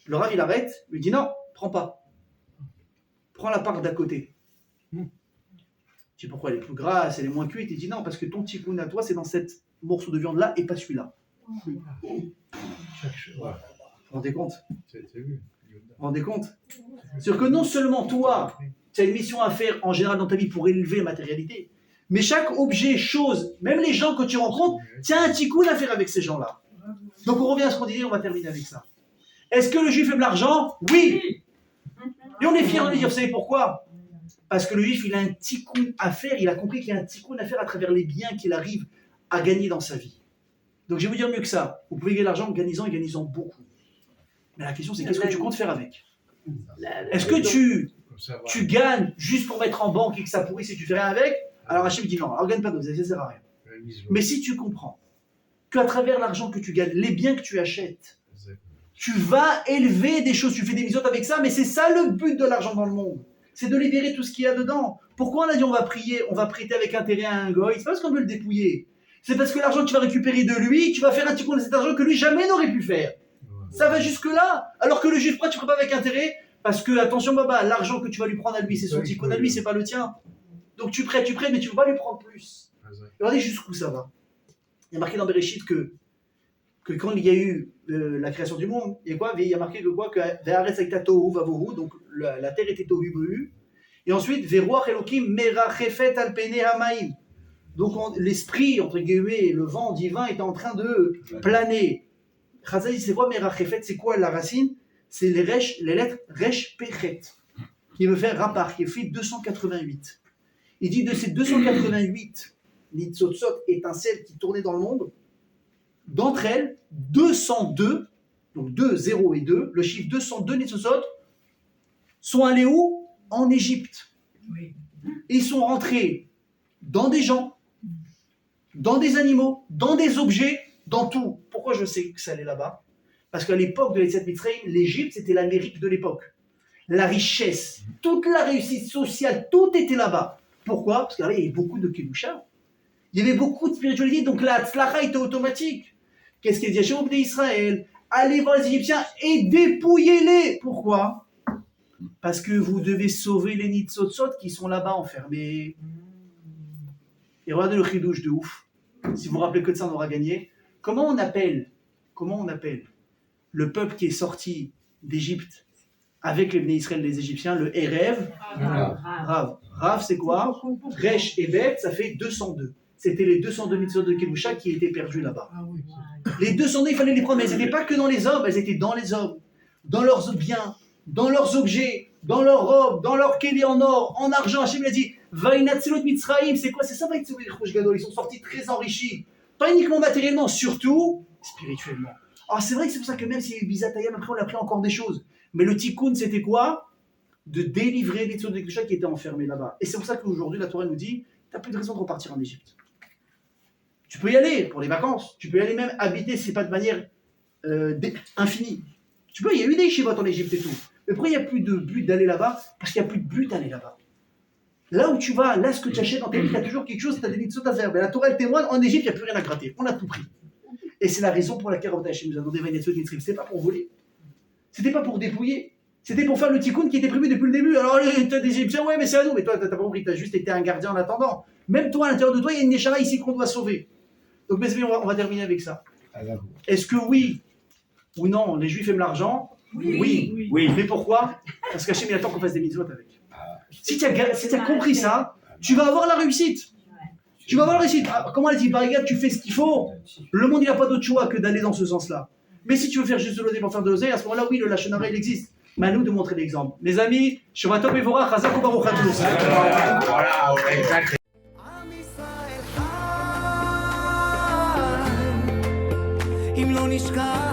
Speaker 1: Le Rav, il arrête, lui dit non, prends pas. Prends la part d'à côté. Tu sais pourquoi elle est plus grasse, elle est moins cuite? Il dit non, parce que ton tikkun à toi, c'est dans cette morceau de viande-là et pas celui-là.
Speaker 2: Ouais.
Speaker 1: Vous vous rendez compte?
Speaker 2: Ça a été vu.
Speaker 1: Vous vous rendez compte? C'est-à-dire que non seulement toi, tu as une mission à faire en général dans ta vie pour élever la matérialité. Mais chaque objet, chose, même les gens que tu rencontres, tu as un tikkun à faire avec ces gens-là. Donc on revient à ce qu'on disait, on va terminer avec ça. Est-ce que le juif aime l'argent? Oui. Et on est fiers de le dire, vous savez pourquoi? Parce que le juif, il a un tikkun à faire, il a compris qu'il y a un tikkun à faire à travers les biens qu'il arrive à gagner dans sa vie. Donc je vais vous dire mieux que ça. Vous pouvez gagner l'argent en gagnant et gagnant beaucoup. Mais la question c'est qu'est-ce que tu comptes faire avec? Est-ce que tu gagnes juste pour mettre en banque et que ça pourrisse et tu fais rien avec? Alors Hachem dit non, alors gagne pas d'oseille, ça sert à rien. Mais si tu comprends qu'à travers l'argent que tu gagnes, les biens que tu achètes, tu vas élever des choses, tu fais des misotes avec ça, mais c'est ça le but de l'argent dans le monde. C'est de libérer tout ce qu'il y a dedans. Pourquoi on a dit on va prier, on va prêter avec intérêt à un goy? C'est pas parce qu'on veut le dépouiller. C'est parce que l'argent que tu vas récupérer de lui, tu vas faire un tikkun de cet argent que lui jamais n'aurait pu faire. Ça va jusque-là. Alors que le juif, pourquoi tu ne feras pas avec intérêt? Parce que, attention, Baba, l'argent que tu vas lui prendre à lui, c'est son tikkun à lui, c'est pas le tien. Donc tu prêtes, mais tu ne peux pas lui prendre plus. Regardez jusqu'où ça va. Il y a marqué dans Bereshit que quand il y a eu la création du monde, il y a marqué que quoi? Que Ve'aretz hayta tohu vavohu, donc la terre était tohu bohu. Et ensuite, Ve'ruach Elokim merachefet al peinei hamaim. Donc l'esprit, entre guillemets, le vent divin était en train de planer. Chazal dit, c'est quoi merachefet? C'est quoi la racine? C'est les lettres resh pechet, qui veut faire rapar, qui est fait 288. Il dit de ces 288 nitzotzot, étincelles qui tournaient dans le monde, d'entre elles, 202, donc 2, 0 et 2, le chiffre 202 nitzotzot, sont allés où? En Égypte. Et ils sont rentrés dans des gens, dans des animaux, dans des objets, dans tout. Pourquoi je sais que ça allait là-bas? Parce qu'à l'époque de l'Etziat Mitzrayim, l'Égypte, c'était l'Amérique de l'époque. La richesse, toute la réussite sociale, tout était là-bas. Pourquoi? Parce qu'il y avait beaucoup de kedusha. Il y avait beaucoup de spiritualité, donc la tzlacha était automatique. Qu'est-ce qu'il dit à Shemot d'Israël? Allez voir les Égyptiens et dépouillez-les. Pourquoi? Parce que vous devez sauver les nitzotzot qui sont là-bas enfermés. Et regardez le chidouche de ouf. Si vous vous rappelez que de ça, on aura gagné. Comment on appelle le peuple qui est sorti d'Égypte avec les Bnei Israël, les Égyptiens, le Erev, Rav. Rav, c'est quoi? Resh et Bet, ça fait 202. C'était les 202 mitzvot de Kedusha qui étaient perdus là-bas. Les 202, il fallait les prendre, mais elles n'étaient pas que dans les hommes, elles étaient dans les hommes, dans leurs biens, dans leurs objets, dans leurs robes, dans leurs kéli en or, en argent. Hachem a dit, Vaïnatzelot Mitzraïm, c'est quoi? C'est ça, Vaïnatzelot Rouge Gadol. Ils sont sortis très enrichis. Pas uniquement matériellement, surtout spirituellement. Alors c'est vrai que c'est pour ça que même si Bizatayam, après on a pris encore des choses. Mais le tikkun, c'était quoi? De délivrer les tzod de Kedusha qui étaient enfermés là-bas. Et c'est pour ça qu'aujourd'hui, la Torah nous dit, tu n'as plus de raison de repartir en Égypte. Tu peux y aller pour les vacances. Tu peux y aller même habiter, c'est pas de manière infinie. Tu peux, il y a eu des yeshivot en Égypte et tout. Mais pourquoi il n'y a plus de but d'aller là-bas? Parce qu'il n'y a plus de but d'aller là-bas. Là où tu vas, là ce que tu achètes dans ta vie, tu as toujours quelque chose, tu as des mitzvot à faire. Mais la Torah, elle témoigne, en Égypte, il n'y a plus rien à gratter. On a tout pris. Et c'est la raison pour laquelle Rabbi Hachem nous a demandé Vaïnatzelot Mitzrayim. C'était pas pour voler. C'était pas pour dépouiller. C'était pour faire le tikkun qui était prévu depuis le début. Alors, tu as des Égyptiens, ouais, mais c'est à nous. Mais toi, tu n'as pas compris, tu as juste été un gardien en attendant. Même toi, à l'intérieur de toi, il y a une neshama ici qu'on doit sauver. Donc, mes amis, on va terminer avec ça. Est-ce que oui ou non, les Juifs aiment l'argent? Oui. Mais pourquoi? Parce qu'Hachem, il attend qu'on fasse des mitzvot avec. Si tu as compris ça, tu vas avoir la réussite. Tu vas avoir la réussite. Comment elle dit? Par exemple, tu fais ce qu'il faut. Le monde, il n'a pas d'autre choix que d'aller dans ce sens-là. Mais si tu veux faire juste de l'oseille pour faire de l'oseille, à ce moment-là, oui, le lachon hara, il existe. Mais à nous de montrer l'exemple. Mes amis, Shabbat Tov et Vorach, Chazak Ubaruch à tous.
Speaker 4: Voilà, exact.
Speaker 5: אם לא נשכח